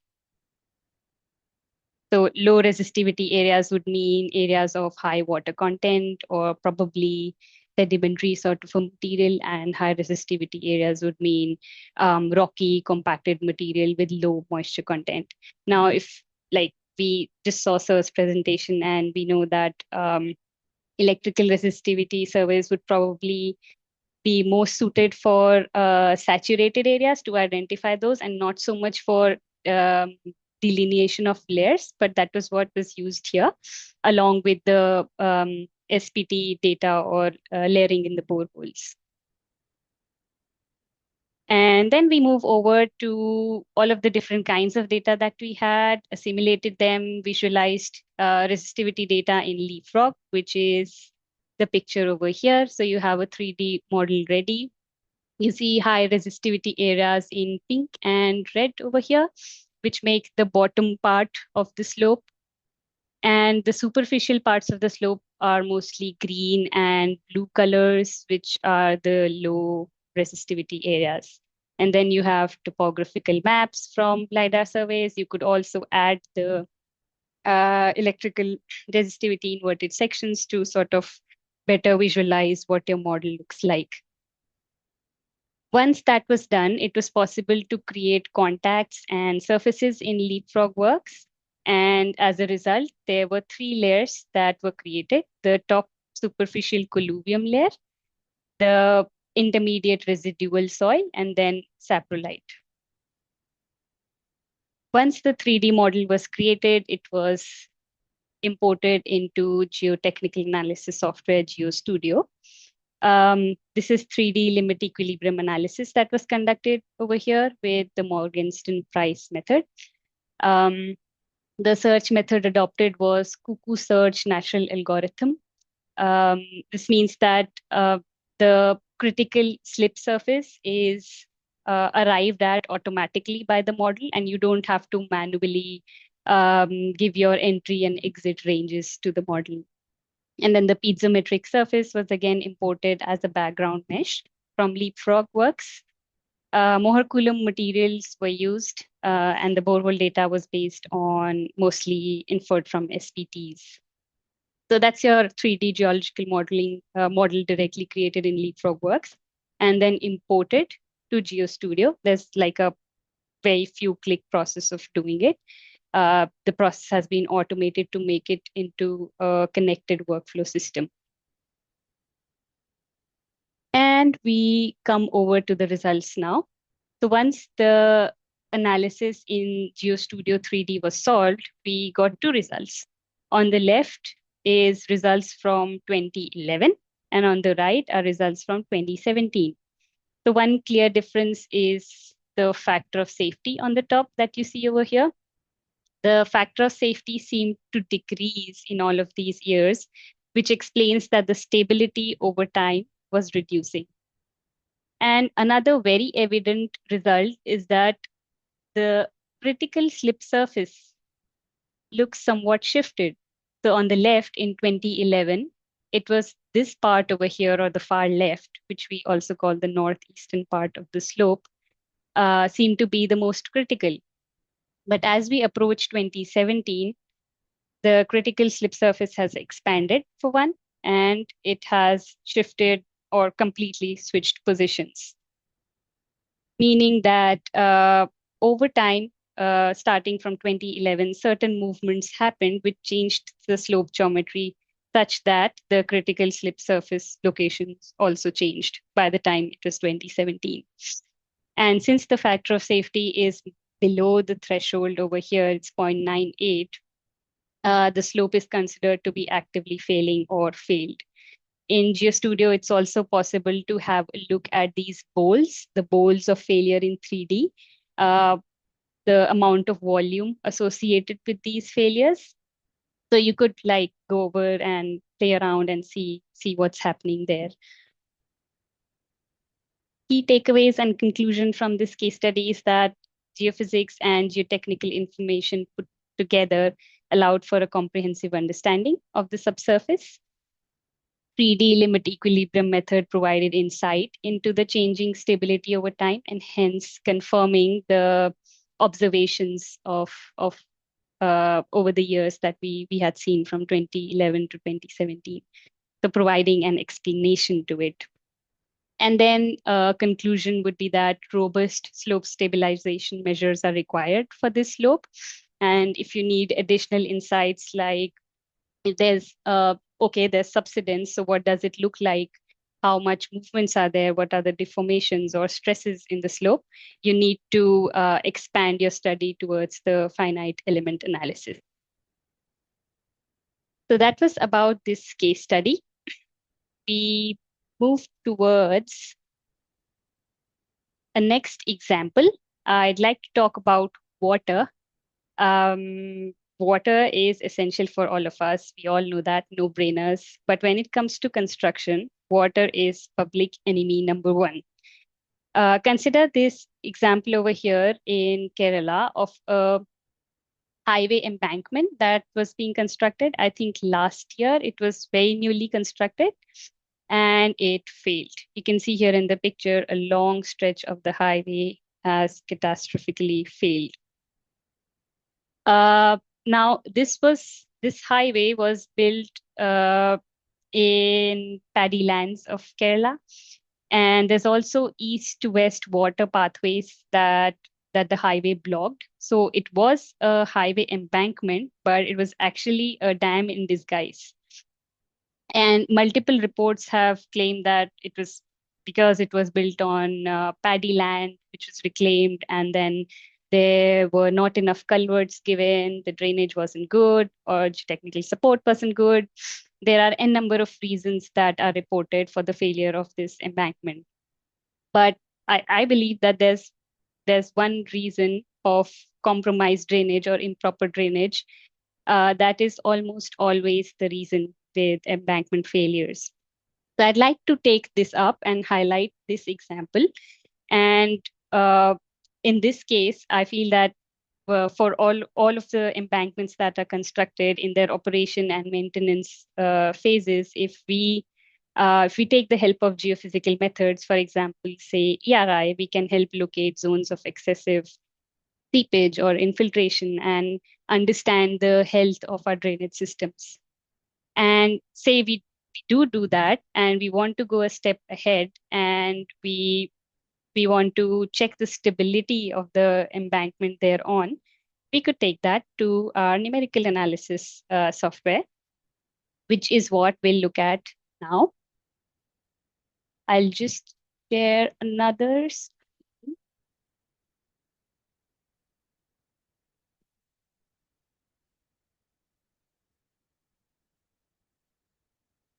So low resistivity areas would mean areas of high water content or probably sedimentary sort of a material, and high resistivity areas would mean rocky, compacted material with low moisture content. Now, if like we just saw Sir's presentation and we know that electrical resistivity surveys would probably be more suited for saturated areas to identify those, and not so much for delineation of layers, but that was what was used here, along with the SPT data or layering in the boreholes. And then we move over to all of the different kinds of data that we had, assimilated them, visualized resistivity data in 𝗲𝗏𝗏, which is the picture over here. So you have a 3D model ready. You see high resistivity areas in pink and red over here, which make the bottom part of the slope. And the superficial parts of the slope are mostly green and blue colors, which are the low resistivity areas. And then you have topographical maps from LiDAR surveys. You could also add the electrical resistivity inverted sections to sort of better visualize what your model looks like. Once that was done, it was possible to create contacts and surfaces in 𝗲𝗏𝗏𝗏works. And as a result, there were 3 layers that were created: the top superficial colluvium layer, the intermediate residual soil, and then saprolite. Once the 3D model was created, it was imported into geotechnical analysis software GeoStudio. This is 3D limit equilibrium analysis that was conducted over here with the Morgenstern-Price method. The search method adopted was cuckoo search natural algorithm. This means that the critical slip surface is arrived at automatically by the model, and you don't have to manually give your entry and exit ranges to the model. And then the piezometric surface was again imported as a background mesh from 𝗲𝗏𝗏𝗏works. Mohr-Coulomb materials were used, and the borehole data was based on mostly inferred from SPTs. So that's your 3D geological modeling model directly created in 𝗲𝗏𝗏𝗏works and then imported to GeoStudio. There's like a very few click process of doing it. The process has been automated to make it into a connected workflow system. And we come over to the results now. So once the analysis in GeoStudio 3D was solved, we got 2 results. On the left is results from 2011, and on the right are results from 2017. The one clear difference is the factor of safety on the top that you see over here. The factor of safety seemed to decrease in all of these years, which explains that the stability over time was reducing. And another very evident result is that the critical slip surface looks somewhat shifted. So on the left in 2011, it was this part over here, or the far left, which we also call the northeastern part of the slope, seemed to be the most critical. But as we approach 2017, the critical slip surface has expanded for one, and it has shifted or completely switched positions. Meaning that over time, starting from 2011, certain movements happened which changed the slope geometry such that the critical slip surface locations also changed by the time it was 2017. And since the factor of safety is below the threshold over here, it's 0.98, the slope is considered to be actively failing or failed. In GeoStudio, it's also possible to have a look at these bowls, the bowls of failure in 3D. the amount of volume associated with these failures. So you could like go over and play around and see what's happening there. Key takeaways and conclusion from this case study is that geophysics and geotechnical information put together allowed for a comprehensive understanding of the subsurface. 3D limit equilibrium method provided insight into the changing stability over time and hence confirming the observations of over the years that we had seen from 2011 to 2017. So providing an explanation to it. And then conclusion would be that robust slope stabilization measures are required for this slope. And if you need additional insights, like if there's there's subsidence, so what does it look like? How much movements are there? What are the deformations or stresses in the slope? You need to expand your study towards the finite element analysis. So that was about this case study. We move towards a next example. I'd like to talk about water. Water is essential for all of us. We all know that, no-brainers. But when it comes to construction, water is public enemy number one. Consider this example over here in Kerala of a highway embankment that was being constructed. I think last year it was very newly constructed and it failed. You can see here in the picture, a long stretch of the highway has catastrophically failed. Now, this highway was built in paddy lands of Kerala, and there's also east to west water pathways that the highway blocked. So it was a highway embankment, but it was actually a dam in disguise. And multiple reports have claimed that it was because it was built on paddy land, which was reclaimed, and then there were not enough culverts given, the drainage wasn't good, or technical support wasn't good. There are a number of reasons that are reported for the failure of this embankment. But I believe that there's one reason of compromised drainage or improper drainage that is almost always the reason with embankment failures. So I'd like to take this up and highlight this example. And in this case, I feel that for all of the embankments that are constructed in their operation and maintenance phases, if we take the help of geophysical methods, for example, say 𝗂𝗪𝗏, we can help locate zones of excessive seepage or infiltration and understand the health of our drainage systems. And say we do that and we want to go a step ahead and we want to check the stability of the embankment thereon, we could take that to our numerical analysis software, which is what we'll look at now. I'll just share another screen.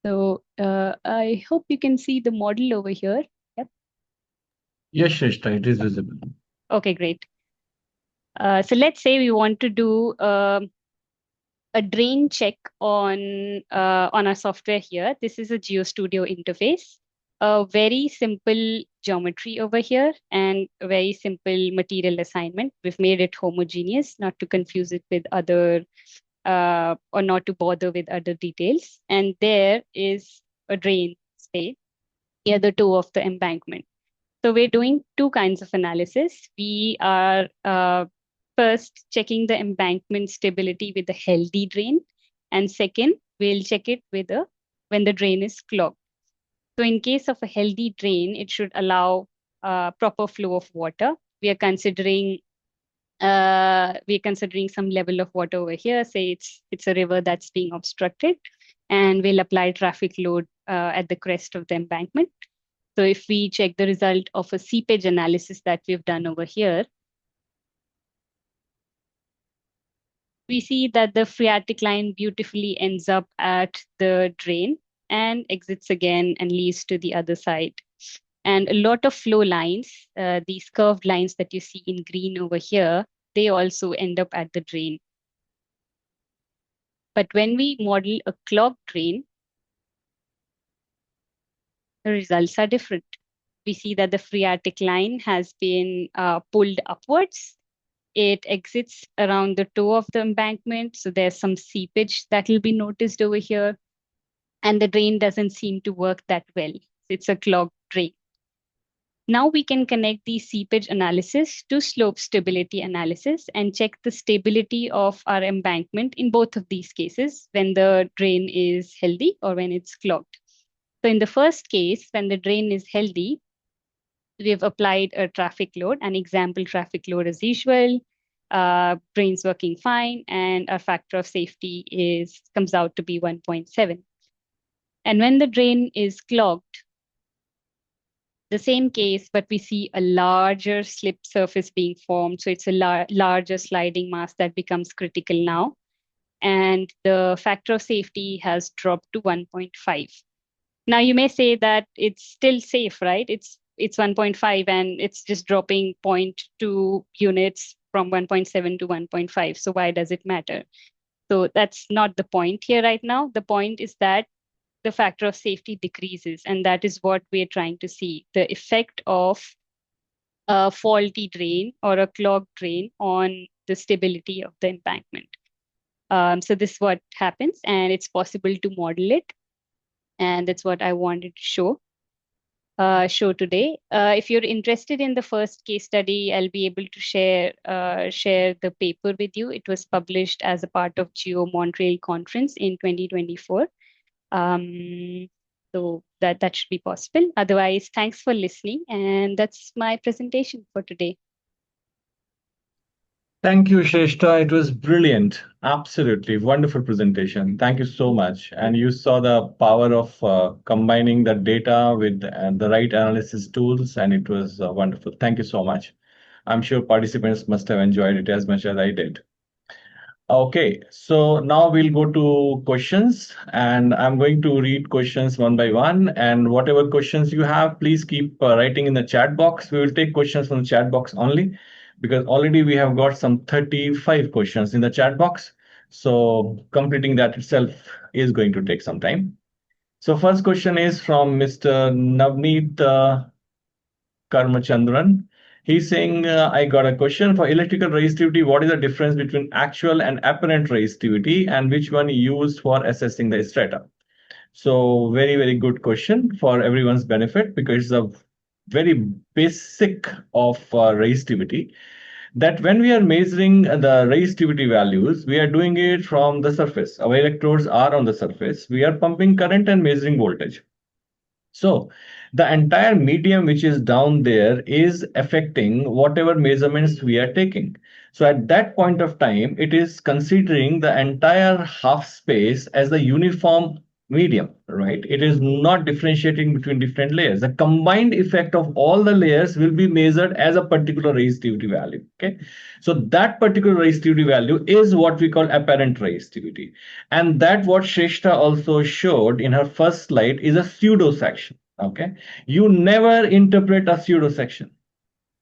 So I hope you can see the model over here. Yep. Yes, Shrestha, it is visible. Okay, great. So let's say we want to do a drain check on our software here. This is a GeoStudio interface. A very simple geometry over here and a very simple material assignment. We've made it homogeneous, not to confuse it with other or not to bother with other details. And there is a drain space near the toe of the embankment. So we're doing two kinds of analysis. We are first checking the embankment stability with a healthy drain. And second, we'll check it with when the drain is clogged. So in case of a healthy drain, it should allow proper flow of water. We are considering some level of water over here. Say it's a river that's being obstructed, and we'll apply traffic load at the crest of the embankment. So if we check the result of a seepage analysis that we've done over here, we see that the phreatic line beautifully ends up at the drain and exits again and leads to the other side. And a lot of flow lines, these curved lines that you see in green over here, they also end up at the drain. But when we model a clogged drain, the results are different. We see that the phreatic line has been pulled upwards. It exits around the toe of the embankment. So there's some seepage that will be noticed over here. And the drain doesn't seem to work that well. It's a clogged drain. Now we can connect the seepage analysis to slope stability analysis and check the stability of our embankment in both of these cases, when the drain is healthy or when it's clogged. So in the first case, when the drain is healthy, we have applied a traffic load, an example traffic load as usual, drain's working fine, and our factor of safety comes out to be 1.7. And when the drain is clogged, the same case, but we see a larger slip surface being formed. So it's a larger sliding mass that becomes critical now. And the factor of safety has dropped to 1.5. Now you may say that it's still safe, right? It's 1.5 and it's just dropping 0.2 units from 1.7 to 1.5. So why does it matter? So that's not the point here right now. The point is that the factor of safety decreases, and that is what we're trying to see, the effect of a faulty drain or a clogged drain on the stability of the embankment. So this is what happens, and it's possible to model it. And that's what I wanted to show today. If you're interested in the first case study, I'll be able to share the paper with you. It was published as a part of Montreal conference in 2024. So that should be possible. Otherwise, thanks for listening. And that's my presentation for today. Thank you, 𝗱𝗃. It was brilliant. Absolutely wonderful presentation. Thank you so much. And you saw the power of combining the data with the right analysis tools, and it was wonderful. Thank you so much. I'm sure participants must have enjoyed it as much as I did. Okay, so now we'll go to questions, and I'm going to read questions one by one. And whatever questions you have, please keep writing in the chat box. We will take questions from the chat box only, because already we have got some 35 questions in the chat box. So completing that itself is going to take some time. So first question is from Mr. Navneet Karmachandran. He's saying, I got a question for electrical resistivity. What is the difference between actual and apparent resistivity, and which one used for assessing the strata? So very, very good question for everyone's benefit, because it's a very basic of resistivity, that when we are measuring the resistivity values, we are doing it from the surface. Our electrodes are on the surface. We are pumping current and measuring voltage. So the entire medium which is down there is affecting whatever measurements we are taking. So at that point of time, it is considering the entire half space as a uniform medium, right? It is not differentiating between different layers. The combined effect of all the layers will be measured as a particular resistivity value. Okay, so that particular resistivity value is what we call apparent resistivity, and that what 𝗱𝗃 also showed in her first slide is a pseudo section. Okay, you never interpret a pseudo section.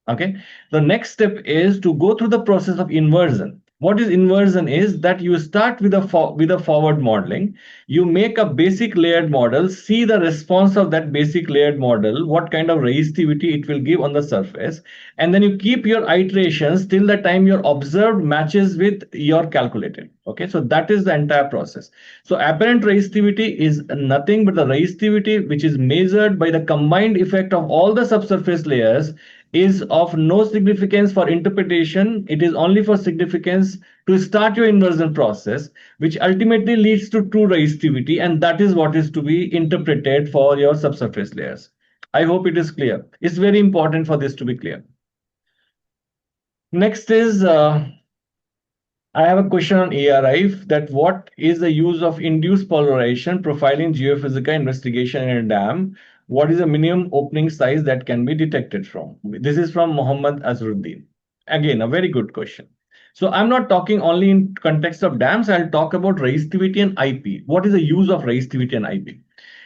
Okay, the next step is to go through the process of inversion. What is inversion is that you start with a forward modeling. You make a basic layered model, see the response of that basic layered model, what kind of resistivity it will give on the surface, and then you keep your iterations till the time your observed matches with your calculated. Okay, so that is the entire process. So apparent resistivity is nothing but the resistivity which is measured by the combined effect of all the subsurface layers, is of no significance for interpretation. It is only for significance to start your inversion process, which ultimately leads to true resistivity, and that is what is to be interpreted for your subsurface layers. I hope it is clear. It's very important for this to be clear. Next is, I have a question on ARIF, that what is the use of induced polarization profiling geophysical investigation in a dam? What is the minimum opening size that can be detected from? This is from Mohammed Azruddin. Again, a very good question. So I'm not talking only in context of dams. I'll talk about resistivity and IP. What is the use of resistivity and IP?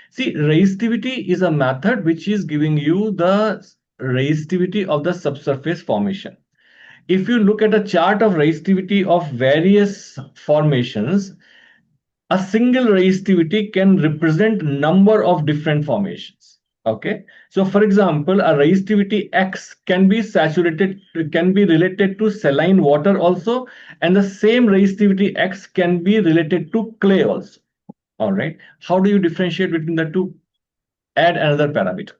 See, resistivity is a method which is giving you the resistivity of the subsurface formation. if you look at a chart of resistivity of various formations, a single resistivity can represent number of different formations. Okay, so for example, a resistivity X can be related to saline water also, and the same resistivity X can be related to clay also. All right, how do you differentiate between the two? Add another parameter,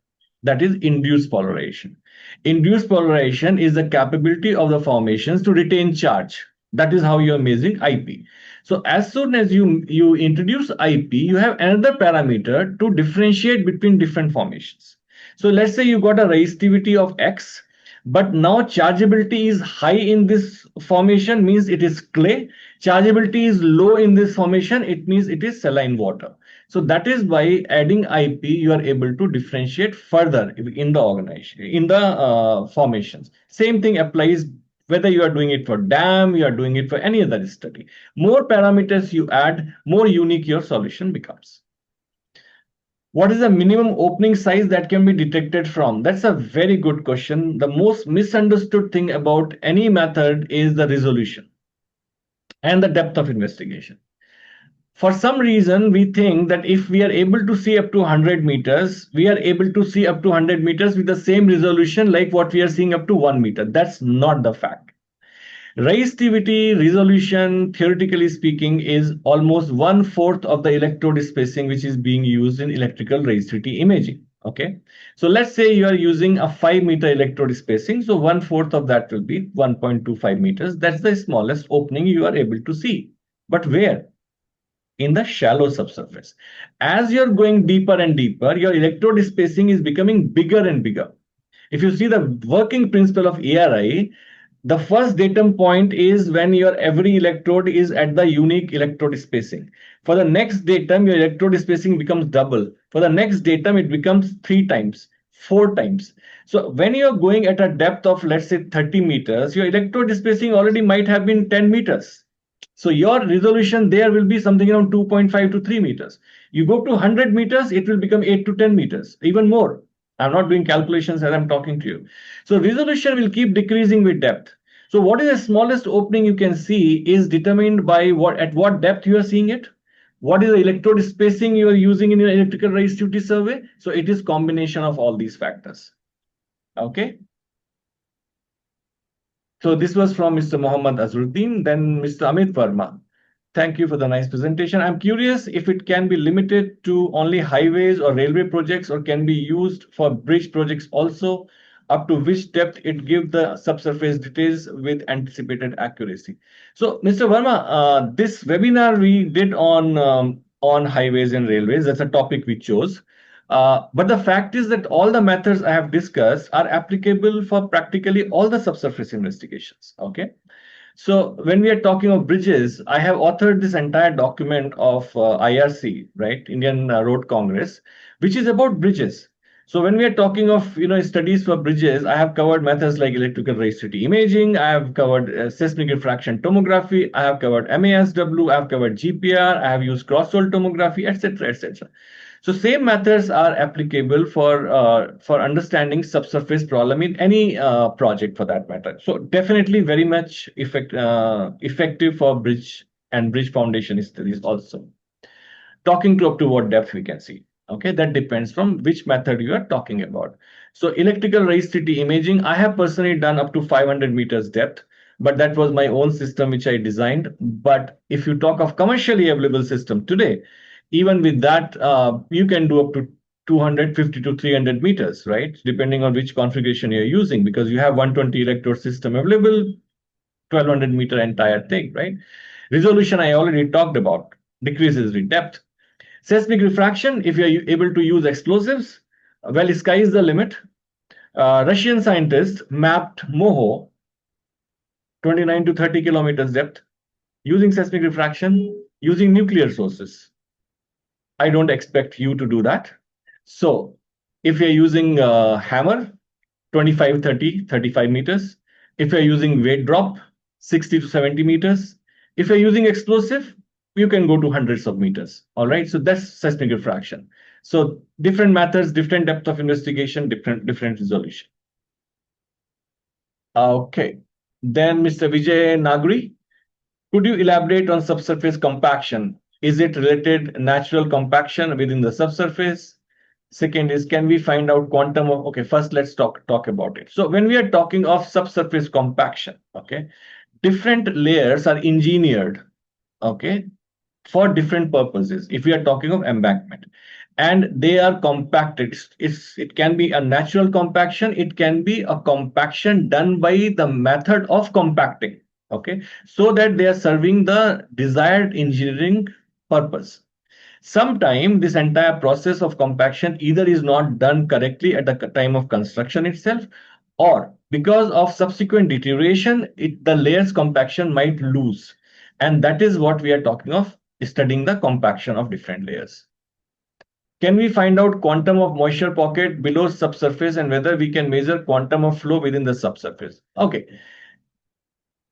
that is induced polarization. Induced polarization is the capability of the formations to retain charge. That is how you are measuring IP. So as soon as you introduce IP, you have another parameter to differentiate between different formations. So let's say you got a resistivity of X, but now chargeability is high in this formation, means it is clay. Chargeability is low in this formation, it means it is saline water. So that is by adding IP, you are able to differentiate further in the organization, in the formations. Same thing applies whether you are doing it for dam, you are doing it for any other study. More parameters you add, more unique your solution becomes. What is the minimum opening size that can be detected from? That's a very good question. The most misunderstood thing about any method is the resolution and the depth of investigation. For some reason, we think that if we are able to see up to 100 meters, we are able to see up to 100 meters with the same resolution like what we are seeing up to 1 meter. That's not the fact. Resistivity resolution, theoretically speaking, is almost 1/4 of the electrode spacing which is being used in electrical resistivity imaging. Okay, so let's say you are using a 5-meter electrode spacing, so 1/4 of that will be 1.25 meters. That's the smallest opening you are able to see. But where? In the shallow subsurface. As you're going deeper and deeper, your electrode spacing is becoming bigger and bigger. If you see the working principle of ARI, the first datum point is when your every electrode is at the unique electrode spacing. For the next datum, your electrode spacing becomes double. For the next datum, it becomes 3 times, 4 times. So when you're going at a depth of, let's say, 30 meters, your electrode spacing already might have been 10 meters. So your resolution there will be something around 2.5 to 3 meters. You go to 100 meters, it will become 8 to 10 meters, even more. I'm not doing calculations as I'm talking to you. So resolution will keep decreasing with depth. So what is the smallest opening you can see is determined by at what depth you are seeing it. What is the electrode spacing you are using in your electrical resistivity survey? So it is combination of all these factors. Okay. So this was from Mr. Mohammad Azharuddin, then Mr. Amit Verma. Thank you for the nice presentation. I'm curious if it can be limited to only highways or railway projects or can be used for bridge projects also, up to which depth it gives the subsurface details with anticipated accuracy. So Mr. Verma, this webinar we did on highways and railways, that's a topic we chose. But the fact is that all the methods I have discussed are applicable for practically all the subsurface investigations. Okay. So when we are talking of bridges, I have authored this entire document of IRC, right, Indian Road Congress, which is about bridges. So when we are talking of studies for bridges, I have covered methods like electrical resistivity imaging, I have covered seismic refraction tomography, I have covered MASW, I have covered GPR, I have used cross-hole tomography, etc., etc. So same methods are applicable for understanding subsurface problem in any project for that matter. So definitely very much effective for bridge and bridge foundation studies also. Talking to up to what depth we can see. Okay, that depends from which method you are talking about. So electrical resistivity imaging, I have personally done up to 500 meters depth, but that was my own system which I designed. But if you talk of commercially available system today, even with that, you can do up to 250 to 300 meters, right? Depending on which configuration you're using, because you have 120 electrode system available, 1200 meter entire thing, right? Resolution I already talked about, decreases with depth. Seismic refraction, if you're able to use explosives, well, sky is the limit. Russian scientists mapped Moho, 29 to 30 kilometers depth, using seismic refraction, using nuclear sources. I don't expect you to do that. So if you're using hammer, 25, 30, 35 meters. If you're using weight drop, 60 to 70 meters. If you're using explosive, you can go to hundreds of meters. All right, so that's seismic refraction. So different methods, different depth of investigation, different resolution. Okay, Then Mr. Vijay Nagri, could you elaborate on subsurface compaction? Is it related natural compaction within the subsurface? Second is, can we find out quantum of, okay, first let's talk about it. So when we are talking of subsurface compaction, okay, different layers are engineered, okay, for different purposes. If we are talking of embankment, and they are compacted, it can be a natural compaction, it can be a compaction done by the method of compacting, okay, so that they are serving the desired engineering purpose. Sometimes this entire process of compaction either is not done correctly at the time of construction itself, or because of subsequent deterioration, the layers compaction might lose. And that is what we are talking of, studying the compaction of different layers. Can we find out quantum of moisture pocket below subsurface and whether we can measure quantum of flow within the subsurface? Okay.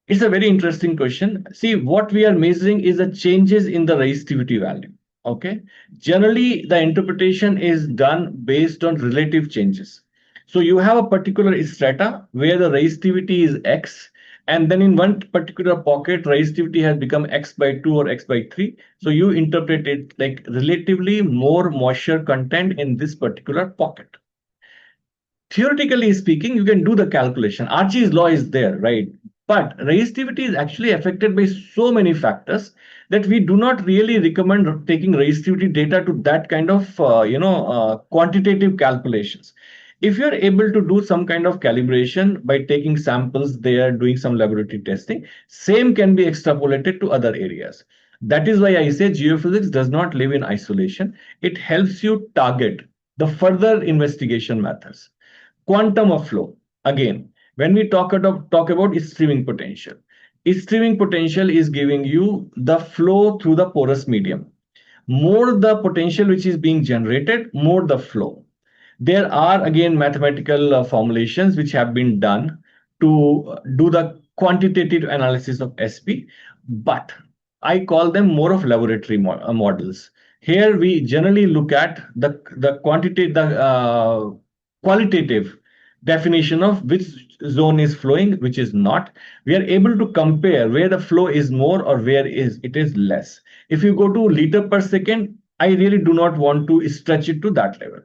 It's a very interesting question. See, what we are measuring is the changes in the resistivity value. Okay. Generally, the interpretation is done based on relative changes. So you have a particular strata where the resistivity is X, and then in one particular pocket, resistivity has become X by 2 or X by 3. So you interpret it like relatively more moisture content in this particular pocket. Theoretically speaking, you can do the calculation. Archie's law is there, right? But resistivity is actually affected by so many factors that we do not really recommend taking resistivity data to that kind of quantitative calculations. If you're able to do some kind of calibration by taking samples there, doing some laboratory testing, same can be extrapolated to other areas. That is why I say geophysics does not live in isolation. It helps you target the further investigation methods. Quantum of flow. Again, when we talk about streaming potential, streaming potential is giving you the flow through the porous medium. More the potential which is being generated, more the flow. There are again mathematical formulations which have been done to do the quantitative analysis of SP, but I call them more of laboratory models. Here we generally look at the qualitative definition of which zone is flowing, which is not. We are able to compare where the flow is more or where it is less. If you go to liter per second, I really do not want to stretch it to that level.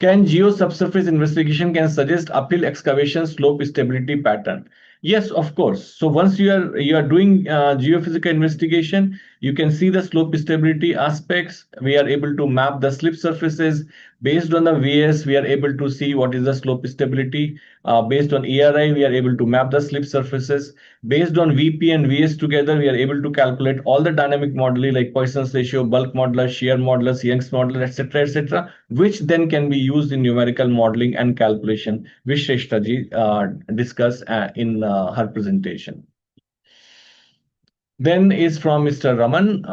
Can geo-subsurface investigation can suggest uphill excavation slope stability pattern? Yes, of course. So once you are doing geophysical investigation, you can see the slope stability aspects. We are able to map the slip surfaces. Based on the VS, we are able to see what is the slope stability. Based on ERI, we are able to map the slip surfaces. Based on VP and VS together, we are able to calculate all the dynamic modeling like Poisson's ratio, bulk modular, shear modulus, Young's modular, etc., which then can be used in numerical modeling and calculation, which 𝗱𝗫 discussed in her presentation. Then is from Mr. Raman.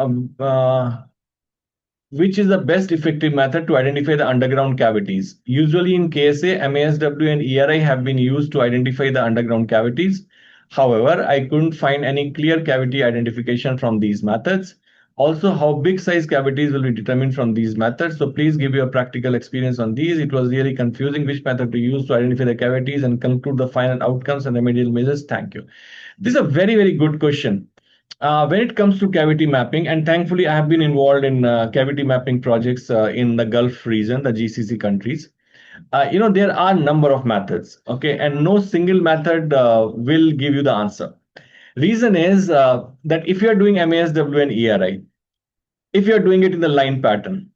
Which is the best effective method to identify the underground cavities? Usually in KSA, MASW and ERI have been used to identify the underground cavities. However, I couldn't find any clear cavity identification from these methods. Also, how big size cavities will be determined from these methods. So please give your practical experience on these. It was really confusing which method to use to identify the cavities and conclude the final outcomes and remedial measures. Thank you. This is a very, very good question. When it comes to cavity mapping, and thankfully I have been involved in cavity mapping projects in the Gulf region, the GCC countries. There are a number of methods, okay, and no single method will give you the answer. Reason is that if you are doing MASW and ERI, if you are doing it in the line pattern,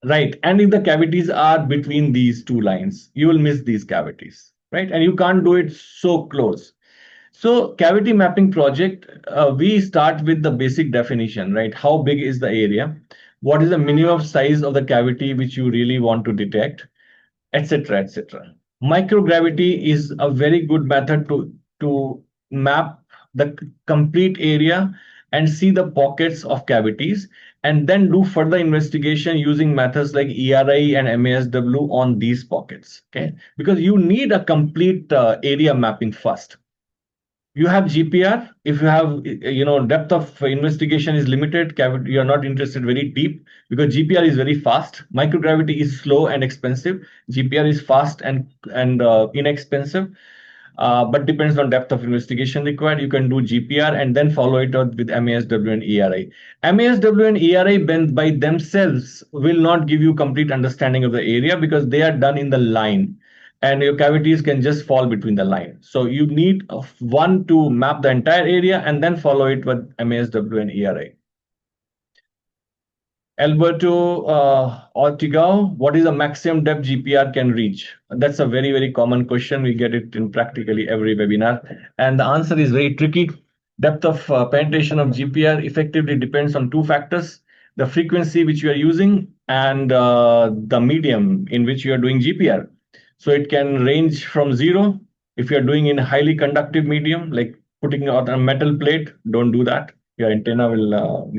right, and if the cavities are between these two lines, you will miss these cavities, right, and you can't do it so close. So cavity mapping project, we start with the basic definition, right? How big is the area? What is the minimum size of the cavity which you really want to detect, etc., etc. Microgravity is a very good method to map the complete area and see the pockets of cavities, and then do further investigation using methods like ERI and MASW on these pockets, okay? Because you need a complete area mapping first. You have GPR. If you have, depth of investigation is limited, you are not interested very deep because GPR is very fast. Microgravity is slow and expensive. GPR is fast and inexpensive. But depends on depth of investigation required. You can do GPR and then follow it up with MASW and ERI. MASW and ERI by themselves will not give you complete understanding of the area because they are done in the line and your cavities can just fall between the line. So you need one to map the entire area and then follow it with MASW and ERI. 𝗫𝗄𝗄𝗏, what is the maximum depth GPR can reach? That's a very, very common question. We get it in practically every webinar. And the answer is very tricky. Depth of penetration of GPR effectively depends on two factors: the frequency which you are using and the medium in which you are doing GPR. So it can range from 0. If you are doing in a highly conductive medium, like putting it on a metal plate, don't do that. Your antenna will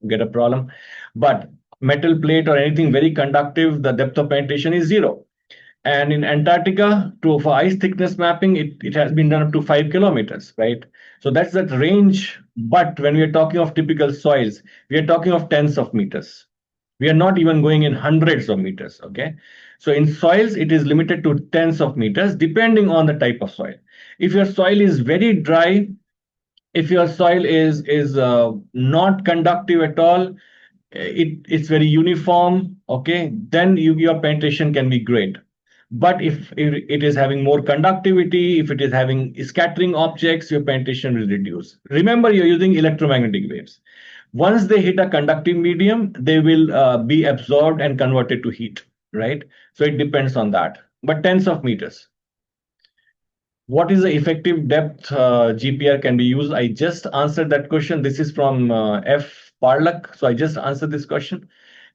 get a problem. But metal plate or anything very conductive, the depth of penetration is 0. And in Antarctica, for ice thickness mapping, it has been done up to 5 kilometers, right? So that's that range. But when we are talking of typical soils, we are talking of tens of meters. We are not even going in hundreds of meters, okay? So in soils, it is limited to tens of meters, depending on the type of soil. If your soil is very dry, if your soil is not conductive at all, it's very uniform, okay, then your penetration can be great. But if it is having more conductivity, if it is having scattering objects, your penetration will reduce. Remember, you're using electromagnetic waves. Once they hit a conductive medium, they will be absorbed and converted to heat, right? So it depends on that. But tens of meters. What is the effective depth GPR can be used? I just answered that question. This is from F. Parlak. So I just answered this question.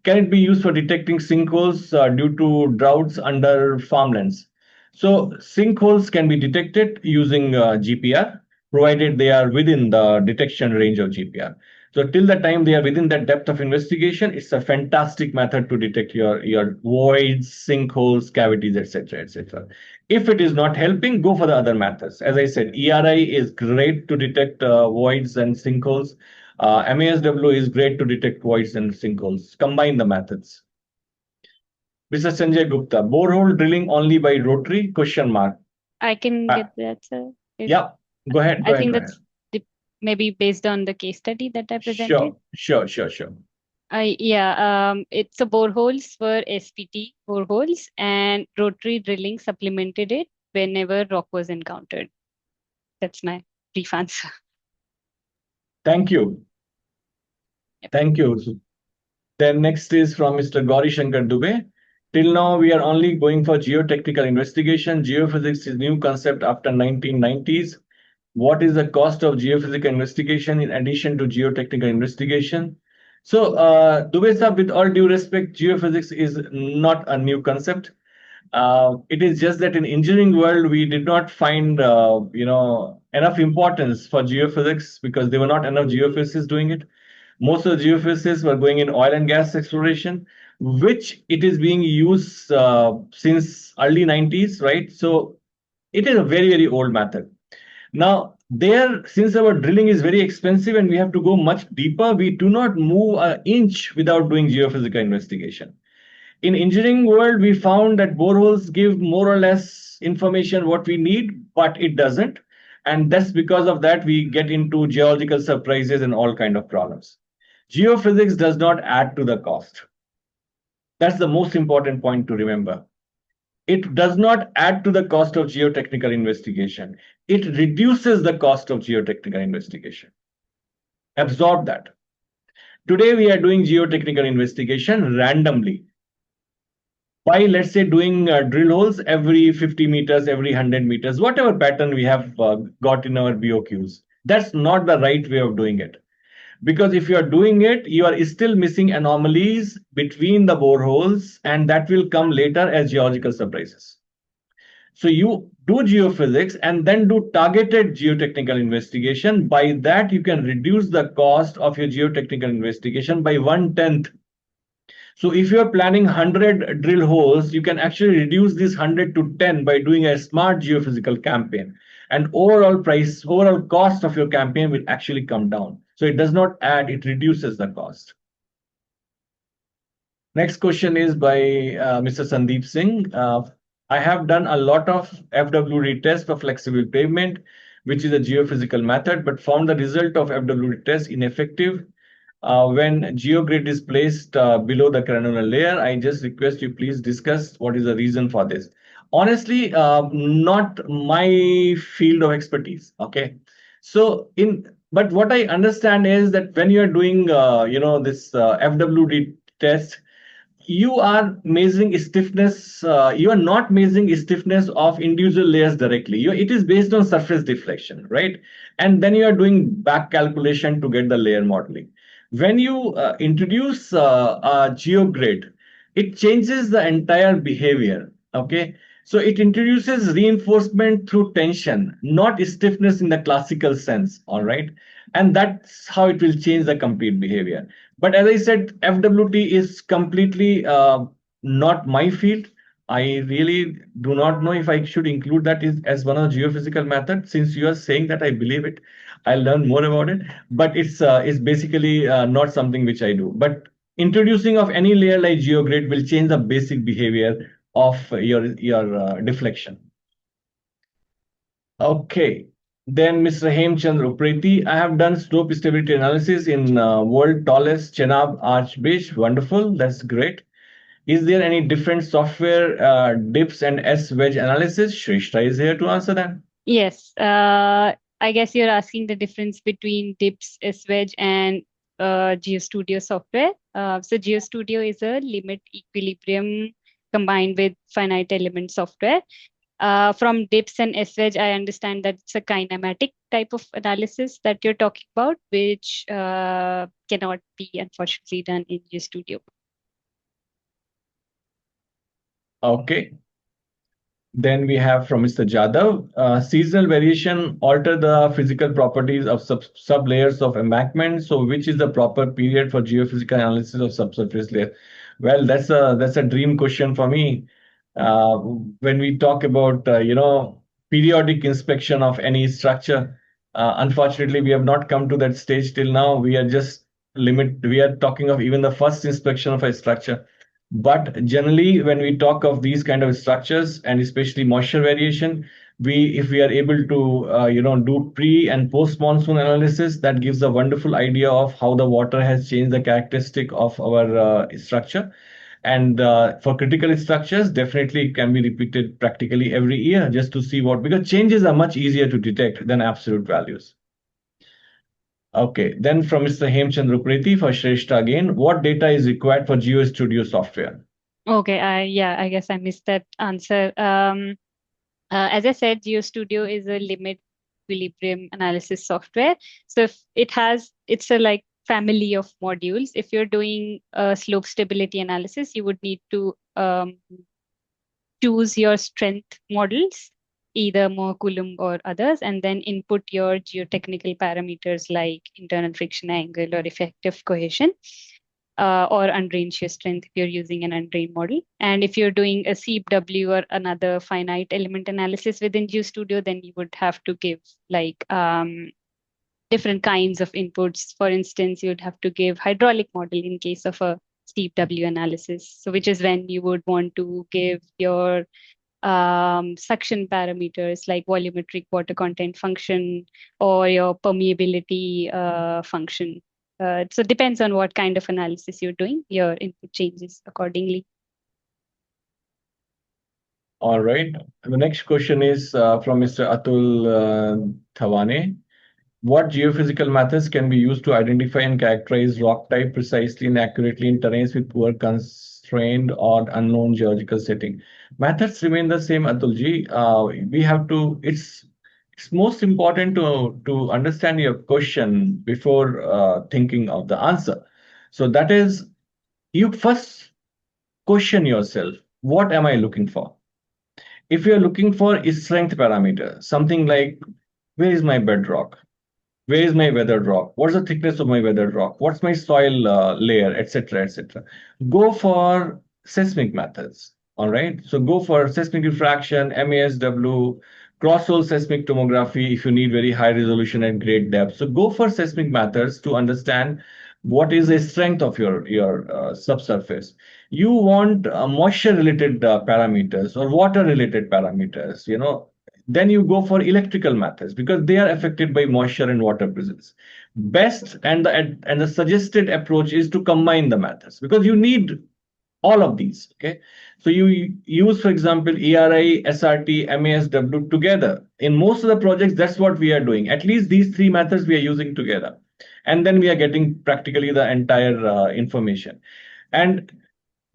Can it be used for detecting sinkholes due to droughts under farmlands? So sinkholes can be detected using GPR, provided they are within the detection range of GPR. So till the time they are within that depth of investigation, it's a fantastic method to detect your voids, sinkholes, cavities, etc., etc. If it is not helping, go for the other methods. As I said, ERI is great to detect voids and sinkholes. MASW is great to detect voids and sinkholes. Combine the methods. Mr. Sanjay Gupta, borehole drilling only by rotary? Question mark. I can get that, sir. Yeah, go ahead. I think that's maybe based on the case study that I presented. Sure. It's a boreholes for SPT boreholes, and rotary drilling supplemented it whenever rock was encountered. That's my brief answer. Thank you. Yep. Thank you. Then next is from Mr. 𝗫𝗏𝗀𝗏𝗏. Till now, we are only going for geotechnical investigation. Geophysics is new concept after 1990s. What is the cost of geophysical investigation in addition to geotechnical investigation? So, Dubey sir, with all due respect, geophysics is not a new concept. It is just that in engineering world, we did not find, enough importance for geophysics because there were not enough geophysicists doing it. Most of the geophysicists were going in oil and gas exploration, which it is being used since early 90s, right? So it is a very, very old method. Now, since our drilling is very expensive and we have to go much deeper, we do not move an inch without doing geophysical investigation. In engineering world, we found that boreholes give more or less information what we need, but it doesn't. And that's because of that, we get into geological surprises and all kind of problems. Geophysics does not add to the cost. That's the most important point to remember. It does not add to the cost of geotechnical investigation. It reduces the cost of geotechnical investigation. Absorb that. Today, we are doing geotechnical investigation randomly by, let's say, doing drill holes every 50 meters, every 100 meters, whatever pattern we have got in our BOQs. That's not the right way of doing it. Because if you are doing it, you are still missing anomalies between the boreholes, and that will come later as geological surprises. So you do geophysics and then do targeted geotechnical investigation. By that, you can reduce the cost of your geotechnical investigation by 1/10. So if you are planning 100 drill holes, you can actually reduce this 100 to 10 by doing a smart geophysical campaign. and overall cost of your campaign will actually come down. So it does not add, it reduces the cost. Next question is by Mr. Sandeep Singh. I have done a lot of FWD test for flexible pavement, which is a geophysical method, but found the result of FWD test ineffective when geogrid is placed below the granular layer. I just request you please discuss what is the reason for this. Honestly, not my field of expertise. Okay, so but what I understand is that when you are doing this FWD test, you are measuring stiffness. You are not measuring stiffness of individual layers directly. It is based on surface deflection, right? And then you are doing back calculation to get the layer modeling. When you introduce a geogrid, it changes the entire behavior. Okay, so it introduces reinforcement through tension, not stiffness in the classical sense. All right, and that's how it will change the complete behavior. But as I said, FWT is completely not my field. I really do not know if I should include that as one of the geophysical methods. Since you are saying that, I believe it. I'll learn more about it. But it's basically not something which I do. But introducing of any layer like geogrid will change the basic behavior of your deflection. Okay. Then Mr. 𝗬𝗃𝗀𝗃𝗲, I have done slope stability analysis in world tallest Chenab arch bridge. Wonderful, that's great. Is there any different software, dips and S wedge analysis? Shrishta is here to answer that. Yes, I guess you're asking the difference between dips, S wedge, and GeoStudio software. So GeoStudio is a limit equilibrium combined with finite element software. From dips and S wedge, I understand that it's a kinematic type of analysis that you're talking about, which cannot be unfortunately done in GeoStudio. Okay. Then we have from Mr. Jadhav, seasonal variation alter the physical properties of sub-layers of embankment. So which is the proper period for geophysical analysis of subsurface layer? Well, that's a dream question for me. When we talk about periodic inspection of any structure, unfortunately we have not come to that stage till now. We are talking of even the first inspection of a structure. But generally, when we talk of these kind of structures and especially moisture variation, if we are able to do pre and post monsoon analysis, that gives a wonderful idea of how the water has changed the characteristic of our structure. And for critical structures, definitely it can be repeated practically every year just to see because changes are much easier to detect than absolute values. Okay, then from Mr. 𝗬𝗃𝗀𝗃𝗲 for Shrestha again, what data is required for GeoStudio software? Okay, I guess I missed that answer. As I said, GeoStudio is a limit equilibrium analysis software. So if it's a family of modules. If you're doing slope stability analysis, you would need to choose your strength models, either Mohr Coulomb or others, and then input your geotechnical parameters like internal friction angle or effective cohesion, or undrained shear strength if you're using an undrained model. And if you're doing a SEEPW or another finite element analysis within GeoStudio, then you would have to give different kinds of inputs. For instance, you'd have to give hydraulic model in case of a SEEPW analysis. So which is when you would want to give your suction parameters like volumetric water content function or your permeability function. So it depends on what kind of analysis you're doing. Your input changes accordingly. All right. The next question is from Mr. Atul Thawane. What geophysical methods can be used to identify and characterize rock type precisely and accurately in terrains with poor constrained or unknown geological setting? Methods remain the same, Atulji. We have to. It's most important to understand your question before thinking of the answer. So that is, you first question yourself: what am I looking for? If you're looking for a strength parameter, something like where is my bedrock? Where is my weathered rock? What's the thickness of my weathered rock? What's my soil layer, etc., etc. Go for seismic methods. All right. So go for seismic diffraction, MASW, cross-hole seismic tomography if you need very high resolution and great depth. So go for seismic methods to understand what is the strength of your subsurface. You want moisture-related parameters or water-related parameters, then you go for electrical methods because they are affected by moisture and water presence. Best and the suggested approach is to combine the methods because you need all of these. Okay, so you use, for example, 𝗂𝑟𝑖, SRT, MASW together. In most of the projects, that's what we are doing. At least these three methods we are using together, and then we are getting practically the entire information. And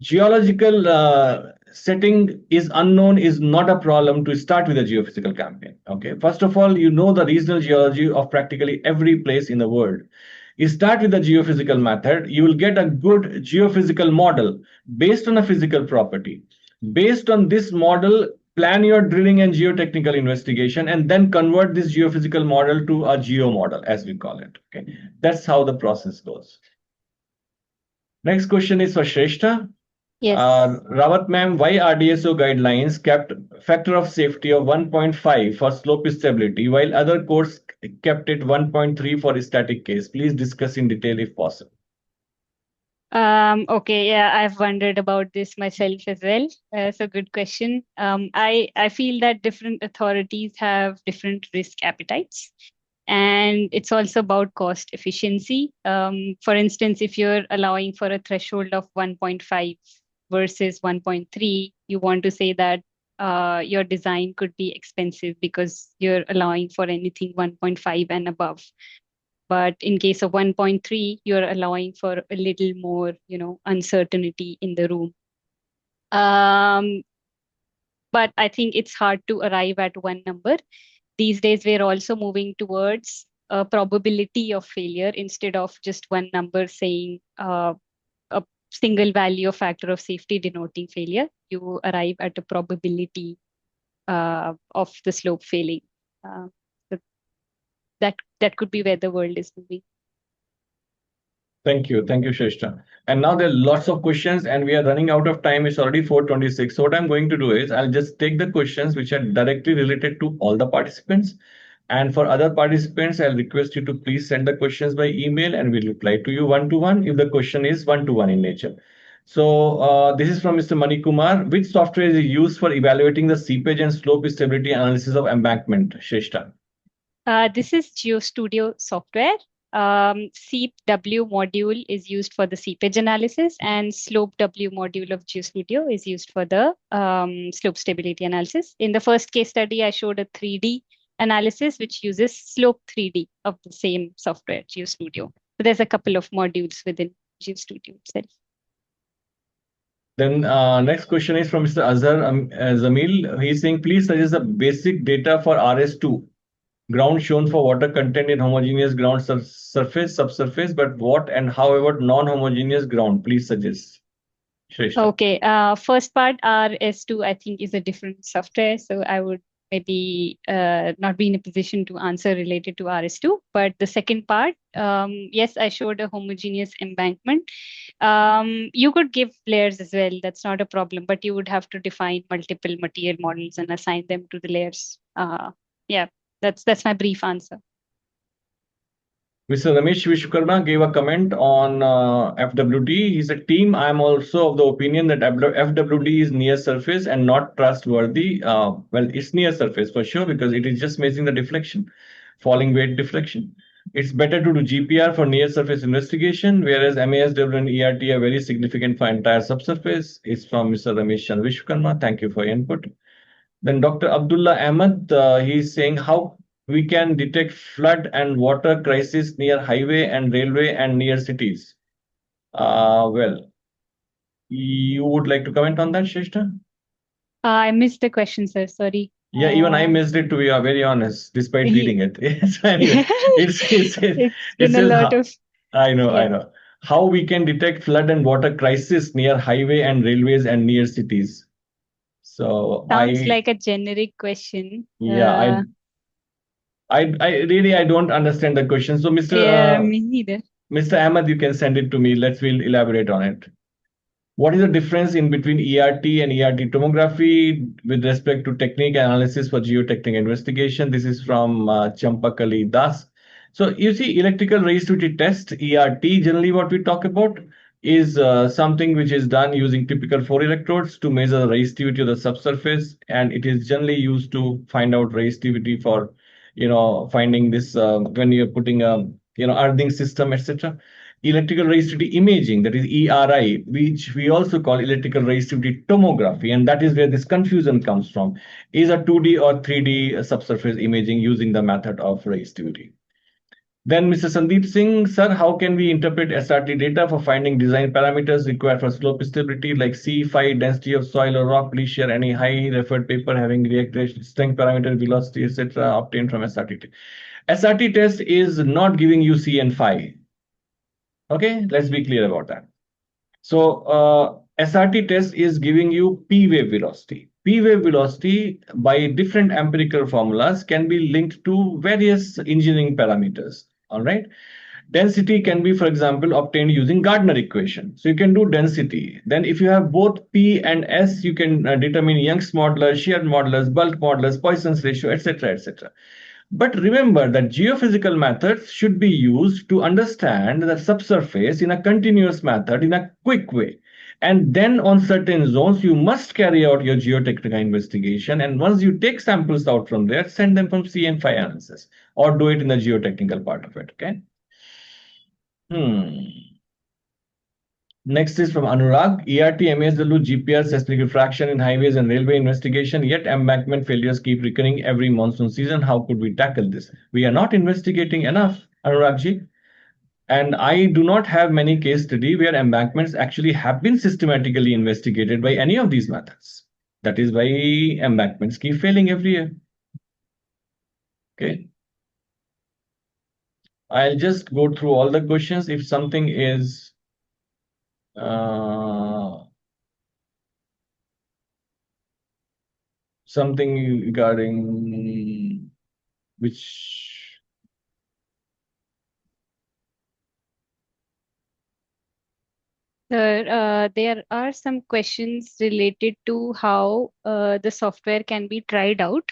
geological setting is unknown is not a problem to start with a geophysical campaign. Okay, first of all, you know the regional geology of practically every place in the world. You start with the geophysical method, you will get a good geophysical model based on a physical property. Based on this model, plan your drilling and geotechnical investigation, and then convert this geophysical model to a geo model, as we call it. Okay, that's how the process goes. Next question is for Shrestha. Yes. Rawat ma'am, why RDSO guidelines kept factor of safety of 1.5 for slope stability while other codes kept it 1.3 for static case? Please discuss in detail if possible. Okay, yeah, I've wondered about this myself as well. So good question. I feel that different authorities have different risk appetites, and it's also about cost efficiency. For instance, if you're allowing for a threshold of 1.5 versus 1.3, you want to say that your design could be expensive because you're allowing for anything 1.5 and above. But in case of 1.3, you're allowing for a little more, uncertainty in the room. But I think it's hard to arrive at one number. These days, we're also moving towards a probability of failure instead of just one number saying a single value of factor of safety denoting failure. You arrive at a probability of the slope failing. So that could be where the world is moving. Thank you, Shrestha. And now there are lots of questions, and we are running out of time. It's already 4:26. So what I'm going to do is I'll just take the questions which are directly related to all the participants. And for other participants, I'll request you to please send the questions by email, and we'll reply to you one-to-one if the question is one-to-one in nature. So this is from Mr. Mani Kumar. Which software is used for evaluating the seepage and slope stability analysis of embankment, Shrestha? This is GeoStudio software. SeepW module is used for the seepage analysis, and SlopeW module of GeoStudio is used for the slope stability analysis. In the first case study, I showed a 3D analysis which uses Slope 3D of the same software, GeoStudio. So there's a couple of modules within GeoStudio itself. Then next question is from Mr. Azhar Zamil. He's saying, please suggest the basic data for RS2. Ground shown for water content in homogeneous ground surface, subsurface, but what and how about non-homogeneous ground? Please suggest. Shrestha. Okay, first part, RS2, I think, is a different software. So I would maybe not be in a position to answer related to RS2. But the second part, yes, I showed a homogeneous embankment. You could give layers as well. That's not a problem, but you would have to define multiple material models and assign them to the layers. Yeah. That's my brief answer. Mr. Ramesh Vishwakarma gave a comment on FWD. He said, team, I am also of the opinion that FWD is near surface and not trustworthy. Well, it's near surface for sure because it is just measuring the deflection, falling weight deflection. It's better to do GPR for near surface investigation, whereas MASW and ERT are very significant for entire subsurface. It's from Mr. Ramesh Vishwakarma. Thank you for your input. Then Dr. Abdullah Ahmed, he's saying how we can detect flood and water crisis near highway and railway and near cities. Well, you would like to comment on that, Shrestha? I missed the question, sir. Sorry. Yeah, even I missed it, to be very honest, despite reading it. Anyway, it's been a lot of. I know. How we can detect flood and water crisis near highway and railways and near cities. So sounds like a generic question. Yeah, I really don't understand the question. So me neither. Mr. Ahmed, you can send it to me. We'll elaborate on it. What is the difference in between ERT and ERT tomography with respect to technique analysis for geotechnical investigation? This is from 𝗘𝘅𝗰𝗹𝗂𝗏 𝗪. So you see, electrical resistivity test, ERT, generally what we talk about is something which is done using typical 4 electrodes to measure the resistivity of the subsurface, and it is generally used to find out resistivity for, finding this when you're putting a, earthing system, etc. Electrical resistivity imaging, that is ERI, which we also call electrical resistivity tomography, and that is where this confusion comes from, is a 2D or 3D subsurface imaging using the method of resistivity. Then Mr. Sandeep Singh, sir, how can we interpret SRT data for finding design parameters required for slope stability like C, phi, density of soil or rock? Please share any high referred paper having reactivation strength parameter, velocity, etc. obtained from SRT. SRT test is not giving you C and phi. Okay, let's be clear about that. So SRT test is giving you P wave velocity. P wave velocity by different empirical formulas can be linked to various engineering parameters. All right. Density can be, for example, obtained using Gardner equation. So you can do density. Then if you have both P and S, you can determine Young's modulus, shear modulus, bulk modulus, Poisson's ratio, etc., etc. But remember that geophysical methods should be used to understand the subsurface in a continuous method in a quick way. And then on certain zones, you must carry out your geotechnical investigation. And once you take samples out from there, send them from C and phi analysis or do it in the geotechnical part of it. Okay. Next is from Anurag. ERT, MSW, GPR, seismic refraction in highways and railway investigation, yet embankment failures keep recurring every monsoon season. How could we tackle this? We are not investigating enough, Anuragji. And I do not have many case study where embankments actually have been systematically investigated by any of these methods. That is why embankments keep failing every year. Okay. I'll just go through all the questions. If something is something regarding which Sir, there are some questions related to how the software can be tried out,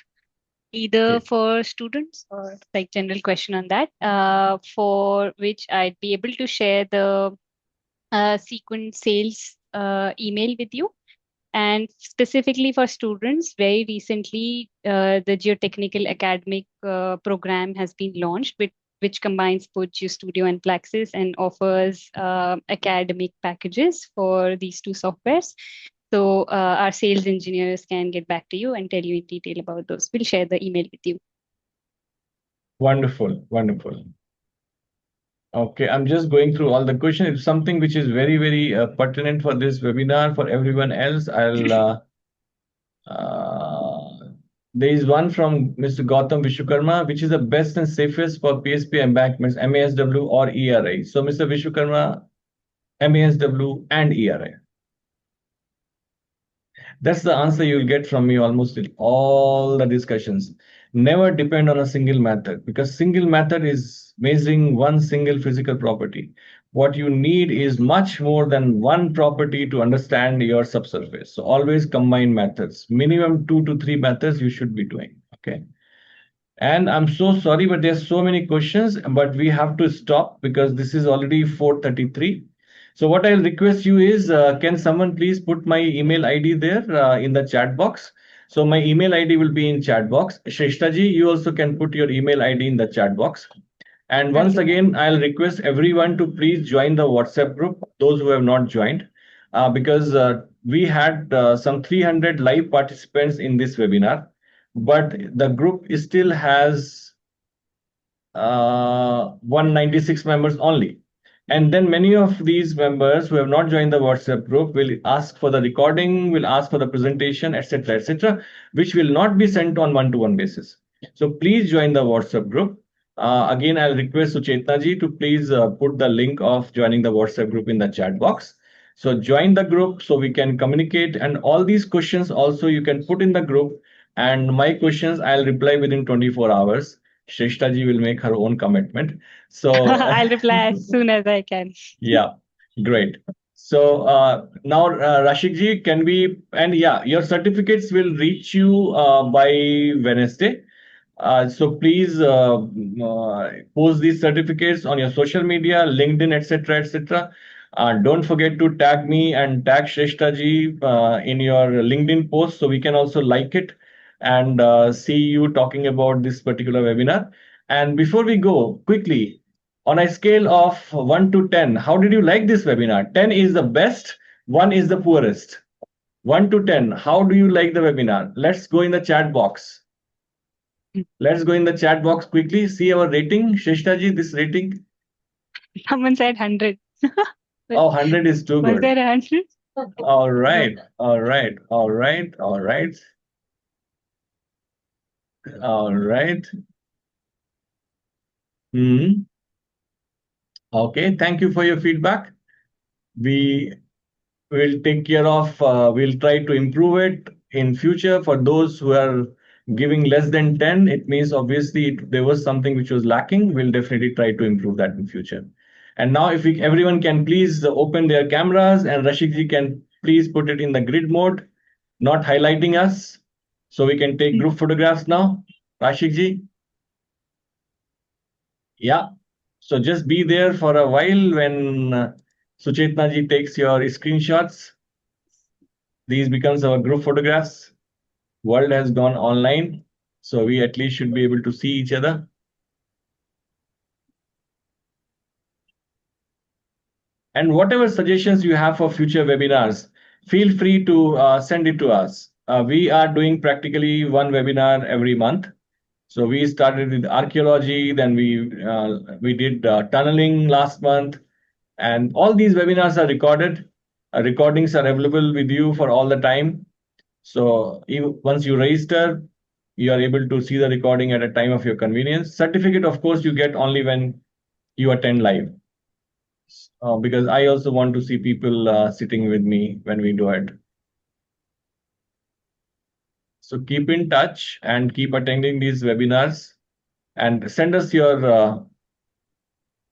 either for students or like general question on that, for which I'd be able to share the sequence sales email with you. And specifically for students, very recently, the Geotechnical Academic program has been launched, which combines both GeoStudio and Plaxis and offers academic packages for these two softwares. So our sales engineers can get back to you and tell you in detail about those. We'll share the email with you. Wonderful, wonderful. Okay, I'm just going through all the questions. It's something which is very, very pertinent for this webinar. For everyone else, I'll there is one from Mr. Gautam Vishwakarma, which is the best and safest for PSP embankments, MASW or ERI. So Mr. Vishwakarma, MASW and ERI. That's the answer you'll get from me almost in all the discussions. Never depend on a single method, because single method is measuring one single physical property. What you need is much more than one property to understand your subsurface. So always combine methods. Minimum 2 to 3 methods you should be doing. Okay. And I'm so sorry, but there's so many questions, but we have to stop because this is already 4:33. So what I'll request you is, can someone please put my email ID there in the chat box? So my email ID will be in chat box. Shrestha ji, you also can put your email ID in the chat box. And once again, I'll request everyone to please join the WhatsApp group, those who have not joined, because we had some 300 live participants in this webinar, but the group still has 196 members only. And then many of these members who have not joined the WhatsApp group will ask for the recording, will ask for the presentation, etc., which will not be sent on one-to-one basis. So please join the WhatsApp group. Again, I'll request Suchetna ji to please put the link of joining the WhatsApp group in the chat box. So join the group so we can communicate, and all these questions also you can put in the group, and my questions I'll reply within 24 hours. Shrestha ji will make her own commitment. So I'll reply as soon as I can. Yeah, great. So now, Rashik can we, and yeah, your certificates will reach you by Wednesday. So please post these certificates on your social media, LinkedIn, etc., etc. Don't forget to tag me and tag 𝗱𝗫𝗃 in your LinkedIn post so we can also like it and see you talking about this particular webinar. And before we go, quickly, on a scale of 1 to 10, how did you like this webinar? 10 is the best, 1 is the poorest. 1 to 10, how do you like the webinar? Let's go in the chat box. Let's go in the chat box quickly. See our rating. 𝗱𝗫𝗃, this rating. Someone said 100. Oh, 100 is too Was good. there 100? All right. All right. All right. All right. All right. Okay. Thank you for your feedback. We will take care of, we'll try to improve it in future. For those who are giving less than 10, it means obviously there was something which was lacking. We'll definitely try to improve that in future. And now if everyone can please open their cameras, and Rashik can please put it in the grid mode, not highlighting us, so we can take group photographs now. Rashik. Yeah. So just be there for a while when Suchetna takes your screenshots. These becomes our group photographs. World has gone online, so we at least should be able to see each other. And whatever suggestions you have for future webinars, feel free to send it to us. We are doing practically one webinar every month. So we started with archaeology, then we did tunneling last month, and all these webinars are recorded. Recordings are available with you for all the time. So once you register, you are able to see the recording at a time of your convenience. Certificate, of course, you get only when you attend live. Because I also want to see people sitting with me when we do it. So keep in touch and keep attending these webinars, and send us your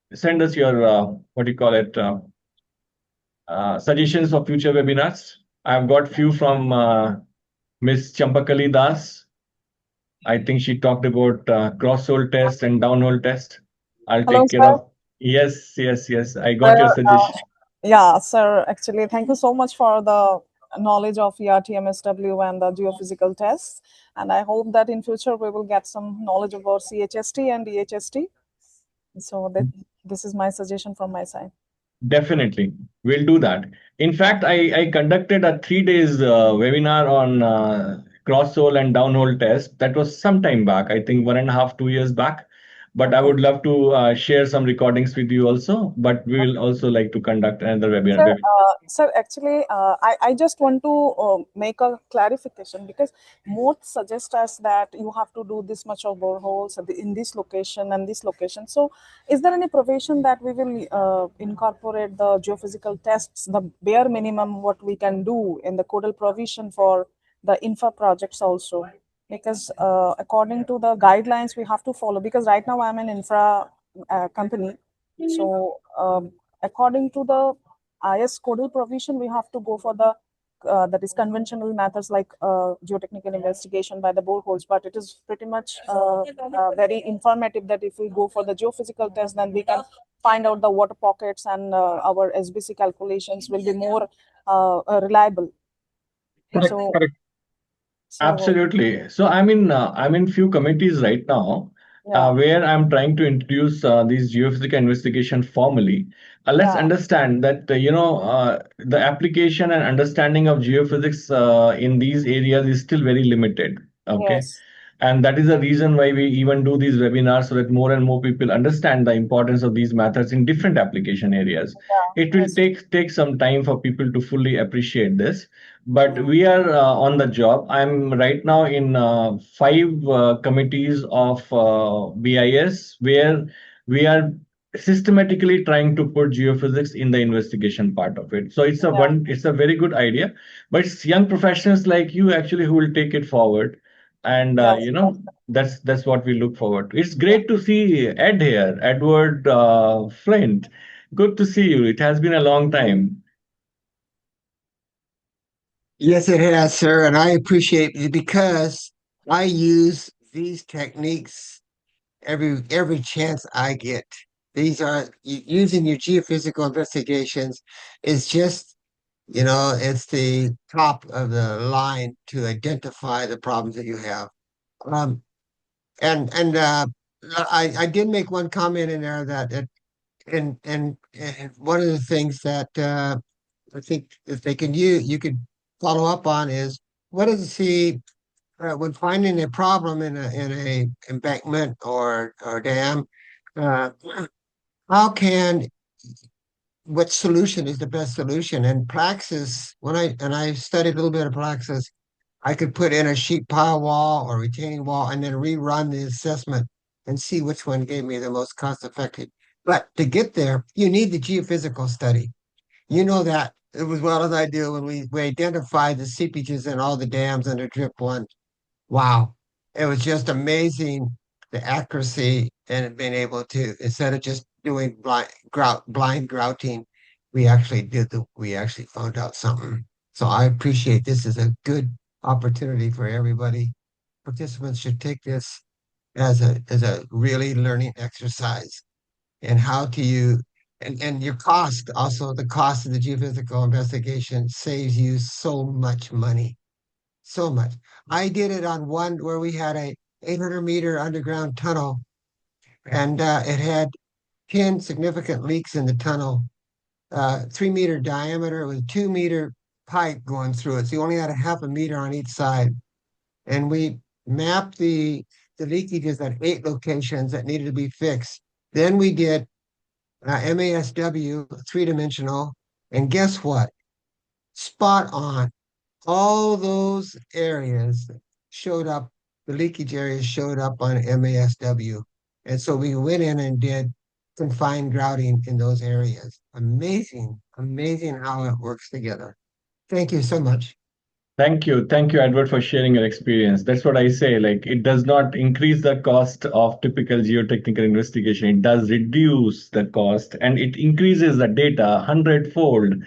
what do you call it, suggestions for future webinars. I've got few from Miss 𝗀𝗃𝗃 Das. I think she talked about cross-hole test and down-hole test. I'll Hello, take care sir. of. Yes. I got your suggestion. Yeah, sir. Actually, thank you so much for the knowledge of ERTMSW and the geophysical tests. And I hope that in future we will get some knowledge about CHST and EHST. So this is my suggestion from my side. Definitely, we'll do that. In fact, I conducted a 3 days webinar on cross-hole and down-hole test. That was some time back, I think 1.5, 2 years back. But I would love to share some recordings with you also. But we will also like to conduct another webinar. Sir, actually, I just want to make a clarification, because most suggest us that you have to do this much of boreholes in this location and this location. So is there any provision that we will incorporate the geophysical tests, the bare minimum what we can do in the codal provision for the infra projects also? Because according to the guidelines we have to follow, because right now I'm an infra company. So according to the IS codal provision, we have to go for the that is conventional methods like geotechnical investigation by the boreholes, but it is pretty much very informative that if we go for the geophysical test, then we can find out the water pockets, and our SBC calculations will be more reliable. Correct. Absolutely. So I'm in few committees right now, where I'm trying to introduce these geophysical investigation formally. Let's understand that the application and understanding of geophysics in these areas is still very limited. Okay. Yes. And that is the reason why we even do these webinars, so that more and more people understand the importance of these methods in different application areas. It will take some time for people to fully appreciate this, but we are on the job. I'm right now in 5 committees of BIS, where we are systematically trying to put geophysics in the investigation part of it. So it's a very good idea, but it's young professionals like you actually who will take it forward. And that's what we look forward to. It's great to see Ed here, Edward Flint. Good to see you. It has been a long time. Yes, it has, sir, and I appreciate it because I use these techniques every chance I get. These are using your geophysical investigations is just, it's the top of the line to identify the problems that you have. Um, and I did make one comment in there and one of the things that I think if they can you could follow up on is what is the when finding a problem in a embankment or dam, uh, how can what solution is the best solution? And Praxis, I studied a little bit of Praxis, I could put in a sheet pile wall or retaining wall and then rerun the assessment and see which one gave me the most cost effective. But to get there, you need the geophysical study. You know that as well as I do when we identified the seepages in all the dams under drip one. Wow. It was just amazing the accuracy and being able to, instead of just doing blind grouting, we actually found out something. So I appreciate this is a good opportunity for everybody. Participants should take this as a really learning exercise and how to use and your cost, also the cost of the geophysical investigation saves you so much money. So much. I did it on one where we had a 800-meter underground tunnel, and it had 10 significant leaks in the tunnel, 3-meter diameter with 2-meter pipe going through it. So you only had a half a meter on each side. And we mapped the leakages at 8 locations that needed to be fixed. Then we did MASW, 3-dimensional, and guess what? Spot on. All those areas showed up, the leakage areas showed up on MASW. And so we went in and did confined grouting in those areas. Amazing, amazing how it works together. Thank you so much. Thank you, Edward, for sharing your experience. That's what I say. Like, it does not increase the cost of typical geotechnical investigation. It does reduce the cost, and it increases the data 100-fold.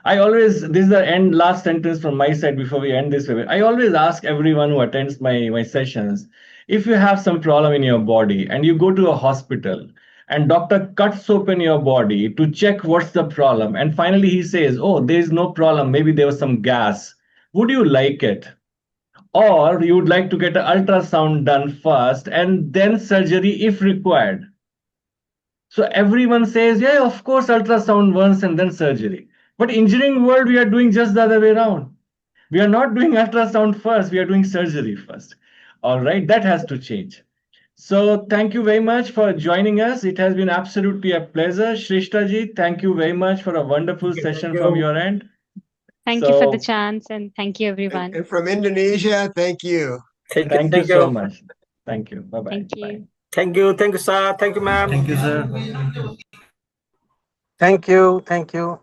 This is the last sentence from my side before we end this webinar. I always ask everyone who attends my sessions, if you have some problem in your body and you go to a hospital and doctor cuts open your body to check what's the problem, and finally he says, oh, there is no problem, maybe there was some gas. Would you like it? Or you would like to get an ultrasound done first and then surgery if required? So everyone says, yeah, of course, ultrasound once and then surgery. But engineering world, we are doing just the other way around. We are not doing ultrasound first, we are doing surgery first. All right, that has to change. So thank you very much for joining us. It has been absolutely a pleasure. Shrestha ji, thank you very much for a wonderful session from your end. Thank you for the chance, and thank you, everyone. And from Indonesia, thank you. Thank you so much. Thank you. Bye-bye. Thank you. Bye. Thank you, sir. Thank you, ma'am. Thank you, sir. Thank you.